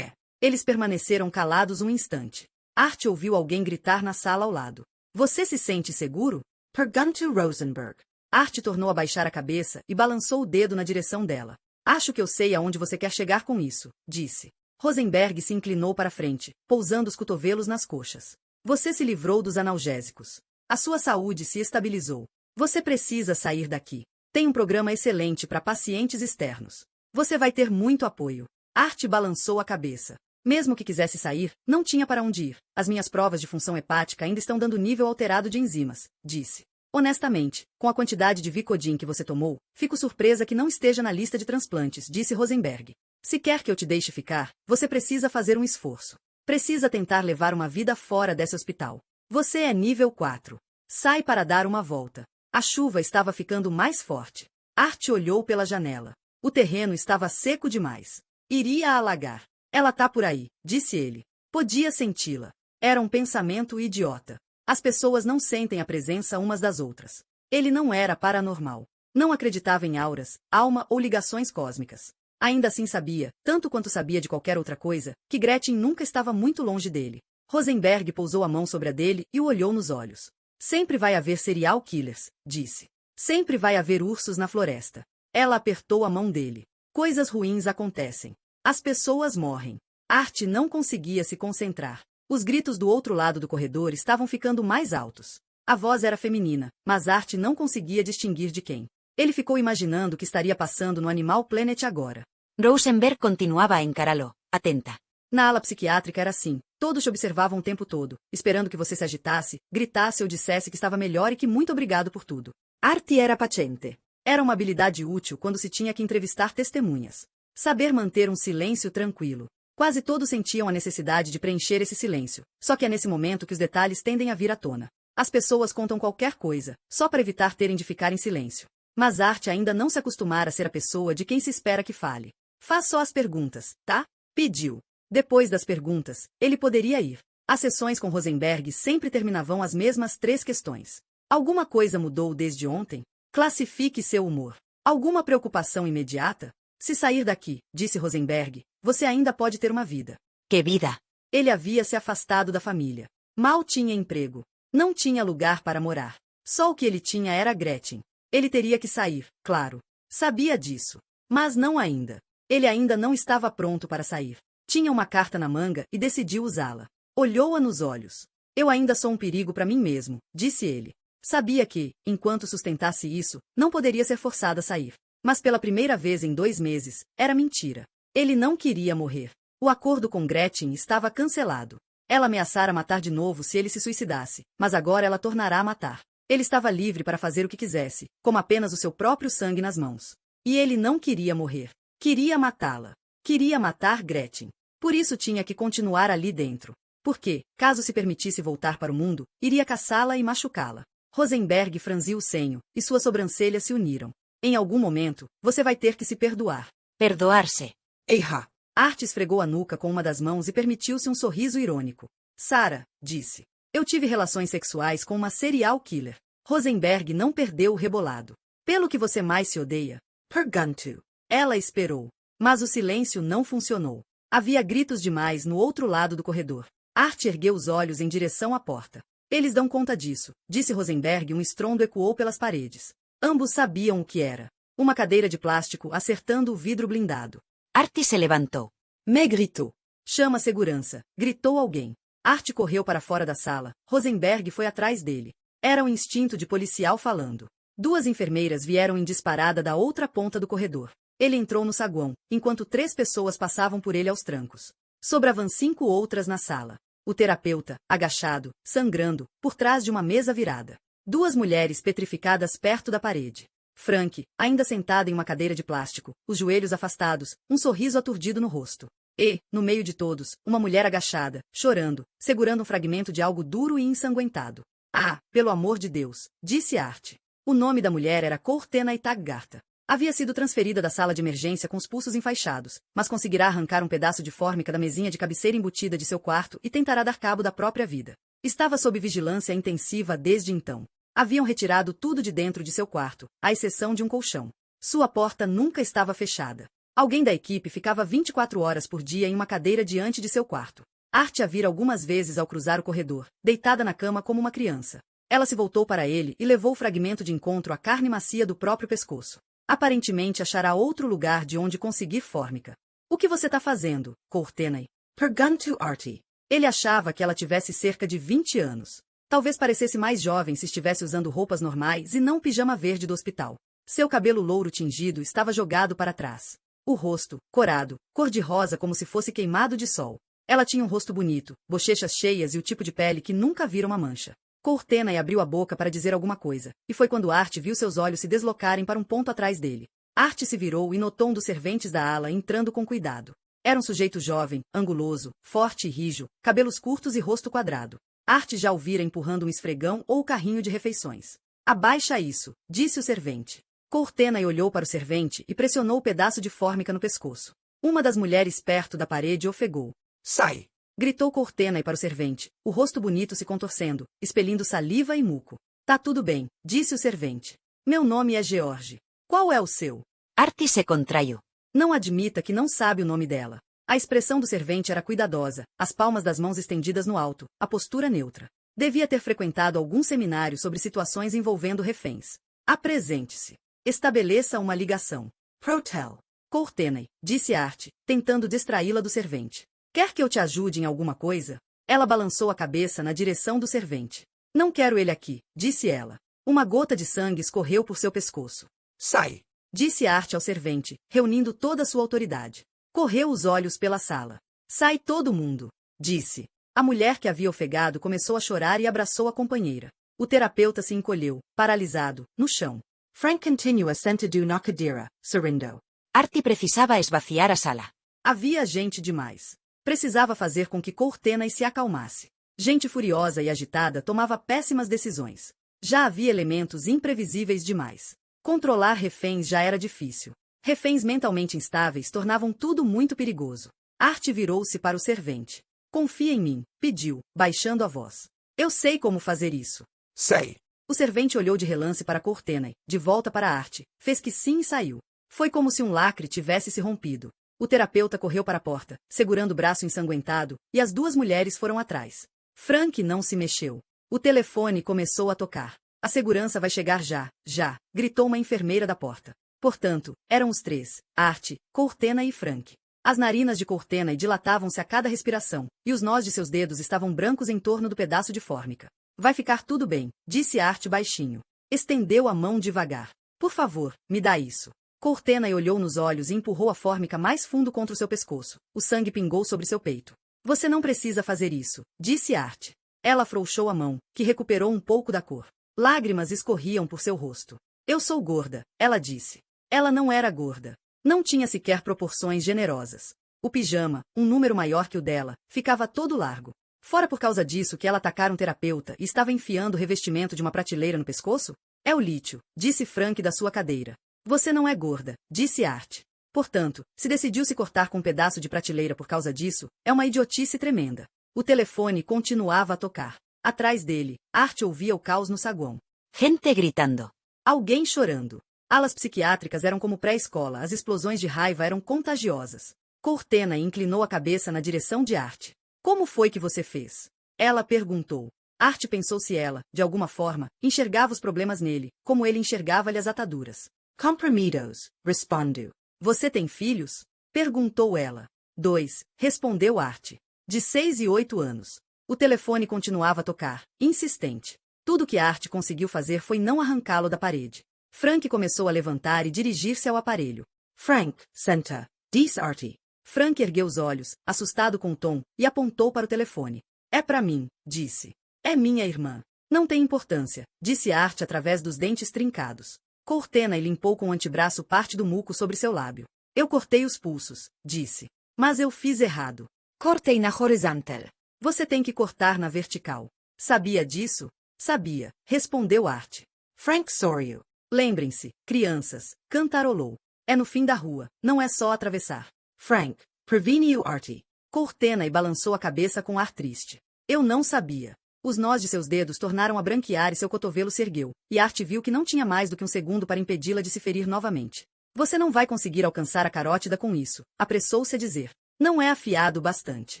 Eles permaneceram calados um instante. Art ouviu alguém gritar na sala ao lado. Você se sente seguro? Pergunta Rosenberg. Art tornou a baixar a cabeça e balançou o dedo na direção dela. Acho que eu sei aonde você quer chegar com isso, disse. Rosenberg se inclinou para frente, pousando os cotovelos nas coxas. Você se livrou dos analgésicos. A sua saúde se estabilizou. Você precisa sair daqui. Tem um programa excelente para pacientes externos. Você vai ter muito apoio. Art balançou a cabeça. Mesmo que quisesse sair, não tinha para onde ir. As minhas provas de função hepática ainda estão dando nível alterado de enzimas, disse. Honestamente, com a quantidade de Vicodin que você tomou, fico surpresa que não esteja na lista de transplantes, disse Rosenberg. Se quer que eu te deixe ficar, você precisa fazer um esforço. Precisa tentar levar uma vida fora desse hospital. Você é nível 4. Sai para dar uma volta. A chuva estava ficando mais forte. Art olhou pela janela. O terreno estava seco demais. Iria alagar. Ela tá por aí, disse ele. Podia senti-la. Era um pensamento idiota. As pessoas não sentem a presença umas das outras. Ele não era paranormal. Não acreditava em auras, alma ou ligações cósmicas. Ainda assim sabia, tanto quanto sabia de qualquer outra coisa, que Gretchen nunca estava muito longe dele. Rosenberg pousou a mão sobre a dele e o olhou nos olhos. Sempre vai haver serial killers, disse. Sempre vai haver ursos na floresta. Ela apertou a mão dele. Coisas ruins acontecem. As pessoas morrem. Art não conseguia se concentrar. Os gritos do outro lado do corredor estavam ficando mais altos. A voz era feminina, mas Art não conseguia distinguir de quem. Ele ficou imaginando o que estaria passando no Animal Planet agora. Rosenberg continuava a encará-lo, atenta. Na ala psiquiátrica era assim. Todos te observavam o tempo todo, esperando que você se agitasse, gritasse ou dissesse que estava melhor e que muito obrigado por tudo. Art era paciente. Era uma habilidade útil quando se tinha que entrevistar testemunhas. Saber manter um silêncio tranquilo. Quase todos sentiam a necessidade de preencher esse silêncio, só que é nesse momento que os detalhes tendem a vir à tona. As pessoas contam qualquer coisa, só para evitar terem de ficar em silêncio. Mas Art ainda não se acostumara a ser a pessoa de quem se espera que fale. Faz só as perguntas, tá? Pediu. Depois das perguntas, ele poderia ir. As sessões com Rosenberg sempre terminavam as mesmas 3 questões. Alguma coisa mudou desde ontem? Classifique seu humor. Alguma preocupação imediata? Se sair daqui, disse Rosenberg, você ainda pode ter uma vida. Que vida! Ele havia se afastado da família. Mal tinha emprego. Não tinha lugar para morar. Só o que ele tinha era Gretchen. Ele teria que sair, claro. Sabia disso. Mas não ainda. Ele ainda não estava pronto para sair. Tinha uma carta na manga e decidiu usá-la. Olhou-a nos olhos. Eu ainda sou um perigo para mim mesmo, disse ele. Sabia que, enquanto sustentasse isso, não poderia ser forçado a sair. Mas pela primeira vez em 2 meses, era mentira. Ele não queria morrer. O acordo com Gretchen estava cancelado. Ela ameaçara matar de novo se ele se suicidasse, mas agora ela tornará a matar. Ele estava livre para fazer o que quisesse, com apenas o seu próprio sangue nas mãos. E ele não queria morrer. Queria matá-la. Queria matar Gretchen. Por isso tinha que continuar ali dentro. Porque, caso se permitisse voltar para o mundo, iria caçá-la e machucá-la. Rosenberg franziu o senho, e suas sobrancelhas se uniram. Em algum momento, você vai ter que se perdoar. Perdoar-se. Eha. Art esfregou a nuca com uma das mãos e permitiu-se um sorriso irônico. Sarah, disse. Eu tive relações sexuais com uma serial killer. Rosenberg não perdeu o rebolado. Pelo que você mais se odeia? Pergunto. Ela esperou. Mas o silêncio não funcionou. Havia gritos demais no outro lado do corredor. Art ergueu os olhos em direção à porta. Eles dão conta disso, disse Rosenberg e um estrondo ecoou pelas paredes. Ambos sabiam o que era. Uma cadeira de plástico acertando o vidro blindado. Art se levantou. Me gritou. Chama a segurança, gritou alguém. Art correu para fora da sala. Rosenberg foi atrás dele. Era o instinto de policial falando. 2 enfermeiras vieram em disparada da outra ponta do corredor. Ele entrou no saguão, enquanto 3 pessoas passavam por ele aos trancos. Sobravam 5 outras na sala. O terapeuta, agachado, sangrando, por trás de uma mesa virada. 2 mulheres petrificadas perto da parede. Frank, ainda sentada em uma cadeira de plástico, os joelhos afastados, um sorriso aturdido no rosto. E, no meio de todos, uma mulher agachada, chorando, segurando um fragmento de algo duro e ensanguentado. Ah, pelo amor de Deus, disse Art. O nome da mulher era Cortena Itaggarta. Havia sido transferida da sala de emergência com os pulsos enfaixados, mas conseguirá arrancar um pedaço de fórmica da mesinha de cabeceira embutida de seu quarto e tentará dar cabo da própria vida. Estava sob vigilância intensiva desde então. Haviam retirado tudo de dentro de seu quarto, à exceção de um colchão. Sua porta nunca estava fechada. Alguém da equipe ficava 24 horas por dia em uma cadeira diante de seu quarto. Art a vira algumas vezes ao cruzar o corredor, deitada na cama como uma criança. Ela se voltou para ele e levou o fragmento de encontro à carne macia do próprio pescoço. Aparentemente achará outro lugar de onde conseguir fórmica. O que você está fazendo, Cortena? Pergunto Artie. Ele achava que ela tivesse cerca de 20 anos. Talvez parecesse mais jovem se estivesse usando roupas normais e não o pijama verde do hospital. Seu cabelo louro tingido estava jogado para trás. O rosto, corado, cor-de-rosa como se fosse queimado de sol. Ela tinha um rosto bonito, bochechas cheias e o tipo de pele que nunca vira uma mancha. Cortena abriu a boca para dizer alguma coisa, e foi quando Art viu seus olhos se deslocarem para um ponto atrás dele. Art se virou e notou um dos serventes da ala entrando com cuidado. Era um sujeito jovem, anguloso, forte e rijo, cabelos curtos e rosto quadrado. Art já o vira empurrando um esfregão ou o carrinho de refeições. Abaixa isso, disse o servente. Cortena olhou para o servente e pressionou o pedaço de fórmica no pescoço. Uma das mulheres perto da parede ofegou. Sai! Gritou Cortena para o servente, o rosto bonito se contorcendo, expelindo saliva e muco. Tá tudo bem, disse o servente. Meu nome é George. Qual é o seu? Art se contraiu. Não admita que não sabe o nome dela. A expressão do servente era cuidadosa, as palmas das mãos estendidas no alto, a postura neutra. Devia ter frequentado algum seminário sobre situações envolvendo reféns. Apresente-se. Estabeleça uma ligação. Protel. Courtney, disse Art, tentando distraí-la do servente. Quer que eu te ajude em alguma coisa? Ela balançou a cabeça na direção do servente. Não quero ele aqui, disse ela. Uma gota de sangue escorreu por seu pescoço. Sai! Disse Art ao servente, reunindo toda sua autoridade. Correu os olhos pela sala. Sai todo mundo, disse. A mulher que havia ofegado começou a chorar e abraçou a companheira. O terapeuta se encolheu, paralisado, no chão. Frank continua sentado na cadeira, sorrindo. Artie precisava esvaziar a sala. Havia gente demais. Precisava fazer com que Courtney se acalmasse. Gente furiosa e agitada tomava péssimas decisões. Já havia elementos imprevisíveis demais. Controlar reféns já era difícil. Reféns mentalmente instáveis tornavam tudo muito perigoso. Art virou-se para o servente. Confia em mim, pediu, baixando a voz. Eu sei como fazer isso. Sei. O servente olhou de relance para Courtney, de volta para Art, fez que sim e saiu. Foi como se um lacre tivesse se rompido. O terapeuta correu para a porta, segurando o braço ensanguentado, e as duas mulheres foram atrás. Frank não se mexeu. O telefone começou a tocar. A segurança vai chegar já, gritou uma enfermeira da porta. Portanto, eram os três, Art, Courtney e Frank. As narinas de Courtney dilatavam-se a cada respiração, e os nós de seus dedos estavam brancos em torno do pedaço de fórmica. Vai ficar tudo bem, disse Art baixinho. Estendeu a mão devagar. Por favor, me dá isso. Courtney olhou nos olhos e empurrou a fórmica mais fundo contra o seu pescoço. O sangue pingou sobre seu peito. Você não precisa fazer isso, disse Art. Ela afrouxou a mão, que recuperou um pouco da cor. Lágrimas escorriam por seu rosto. Eu sou gorda, ela disse. Ela não era gorda. Não tinha sequer proporções generosas. O pijama, um número maior que o dela, ficava todo largo. Fora por causa disso que ela atacara um terapeuta e estava enfiando o revestimento de uma prateleira no pescoço? É o lítio, disse Frank da sua cadeira. Você não é gorda, disse Art. Portanto, se decidiu se cortar com um pedaço de prateleira por causa disso, é uma idiotice tremenda. O telefone continuava a tocar. Atrás dele, Art ouvia o caos no saguão. Gente gritando. Alguém chorando. Alas psiquiátricas eram como pré-escola, as explosões de raiva eram contagiosas. Courtney inclinou a cabeça na direção de Art. Como foi que você fez? Ela perguntou. Art pensou se ela, de alguma forma, enxergava os problemas nele, como ele enxergava-lhe as ataduras. Comprimidos, respondeu. Você tem filhos? Perguntou ela. 2, respondeu Art. De 6 e 8 anos. O telefone continuava a tocar, insistente. Tudo que Art conseguiu fazer foi não arrancá-lo da parede. Frank começou a levantar e dirigir-se ao aparelho. Frank, senta, disse Artie. Frank ergueu os olhos, assustado com o tom, e apontou para o telefone. É para mim, disse. É minha irmã. Não tem importância, disse Art através dos dentes trincados. Courtney limpou com o antebraço parte do muco sobre seu lábio. Eu cortei os pulsos, disse. Mas eu fiz errado. Cortei na horizontal. Você tem que cortar na vertical. Sabia disso? Sabia, respondeu Art. Frank sorriu. Lembrem-se, crianças, cantarolou. É no fim da rua, não é só atravessar. Frank, preveniu Artie. Courtney balançou a cabeça com ar triste. Eu não sabia. Os nós de seus dedos tornaram a branquear e seu cotovelo se ergueu, e Art viu que não tinha mais do que um segundo para impedi-la de se ferir novamente. Você não vai conseguir alcançar a carótida com isso, apressou-se a dizer. Não é afiado bastante.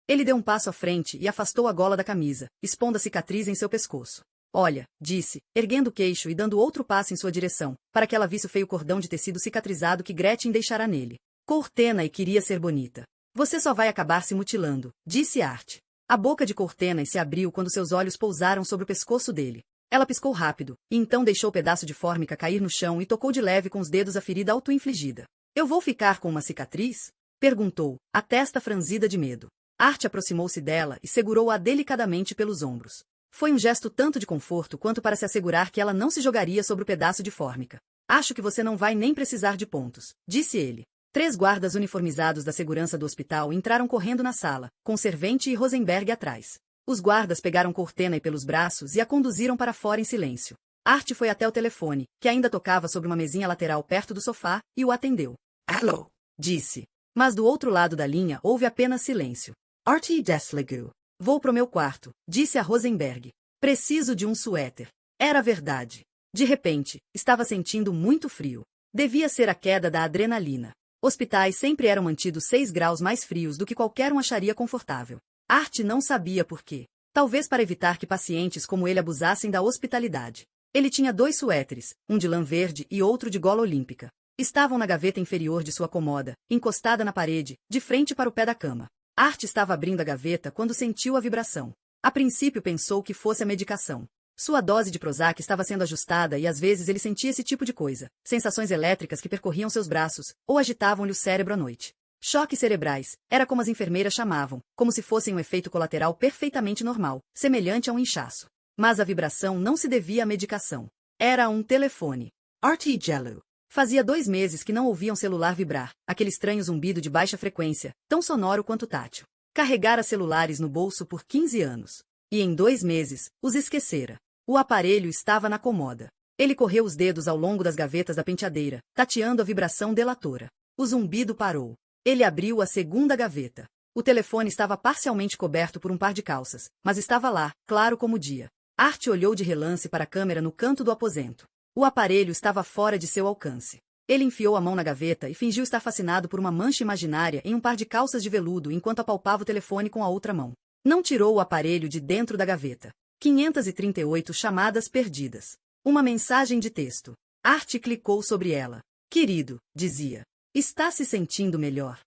Ele deu um passo à frente e afastou a gola da camisa, expondo a cicatriz em seu pescoço. Olha, disse, erguendo o queixo e dando outro passo em sua direção, para que ela visse o feio cordão de tecido cicatrizado que Gretchen deixara nele. Courtney queria ser bonita. Você só vai acabar se mutilando, disse Art. A boca de Courtney se abriu quando seus olhos pousaram sobre o pescoço dele. Ela piscou rápido, e então deixou o pedaço de fórmica cair no chão e tocou de leve com os dedos a ferida auto-infligida. Eu vou ficar com uma cicatriz? Perguntou, a testa franzida de medo. Art aproximou-se dela e segurou-a delicadamente pelos ombros. Foi um gesto tanto de conforto quanto para se assegurar que ela não se jogaria sobre o pedaço de fórmica. Acho que você não vai nem precisar de pontos, disse ele. 3 guardas uniformizados da segurança do hospital entraram correndo na sala, com o servente e Rosenberg atrás. Os guardas pegaram Courtney pelos braços e a conduziram para fora em silêncio. Art foi até o telefone, que ainda tocava sobre uma mesinha lateral perto do sofá, e o atendeu. Alô? Disse. Mas do outro lado da linha houve apenas silêncio. Artie desligou. Vou pro meu quarto, disse a Rosenberg. Preciso de um suéter. Era verdade. De repente, estava sentindo muito frio. Devia ser a queda da adrenalina. Hospitais sempre eram mantidos 6 graus mais frios do que qualquer um acharia confortável. Art não sabia por quê. Talvez para evitar que pacientes como ele abusassem da hospitalidade. Ele tinha 2 suéteres, um de lã verde e outro de gola olímpica. Estavam na gaveta inferior de sua cômoda, encostada na parede, de frente para o pé da cama. Art estava abrindo a gaveta quando sentiu a vibração. A princípio pensou que fosse a medicação. Sua dose de Prozac estava sendo ajustada e às vezes ele sentia esse tipo de coisa. Sensações elétricas que percorriam seus braços, ou agitavam-lhe o cérebro à noite. Choques cerebrais, era como as enfermeiras chamavam, como se fossem um efeito colateral perfeitamente normal, semelhante a um inchaço. Mas a vibração não se devia à medicação. Era um telefone. RT Jello. Fazia 2 meses que não ouvia um celular vibrar, aquele estranho zumbido de baixa frequência, tão sonoro quanto tátil. Carregara celulares no bolso por 15 anos. E em 2 meses, os esquecera. O aparelho estava na cômoda. Ele correu os dedos ao longo das gavetas da penteadeira, tateando a vibração delatora. O zumbido parou. Ele abriu a segunda gaveta. O telefone estava parcialmente coberto por um par de calças, mas estava lá, claro como o dia. Art olhou de relance para a câmera no canto do aposento. O aparelho estava fora de seu alcance. Ele enfiou a mão na gaveta e fingiu estar fascinado por uma mancha imaginária em um par de calças de veludo enquanto apalpava o telefone com a outra mão. Não tirou o aparelho de dentro da gaveta. 538 chamadas perdidas. Uma mensagem de texto. Art clicou sobre ela. Querido, dizia. Está se sentindo melhor?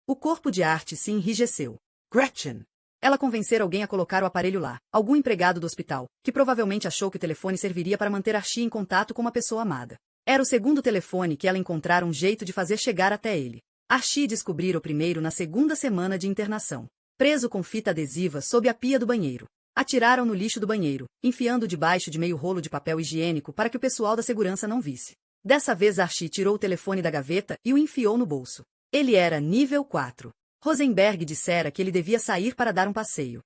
O corpo de Art se enrijeceu. Gretchen. Ela convencera alguém a colocar o aparelho lá, algum empregado do hospital, que provavelmente achou que o telefone serviria para manter Archie em contato com uma pessoa amada. Era o segundo telefone que ela encontrara um jeito de fazer chegar até ele. Archie descobrira o primeiro na segunda semana de internação. Preso com fita adesiva sob a pia do banheiro. Atiraram no lixo do banheiro, enfiando debaixo de meio rolo de papel higiênico para que o pessoal da segurança não visse. Dessa vez Archie tirou o telefone da gaveta e o enfiou no bolso. Ele era nível 4. Rosenberg dissera que ele devia sair para dar um passeio.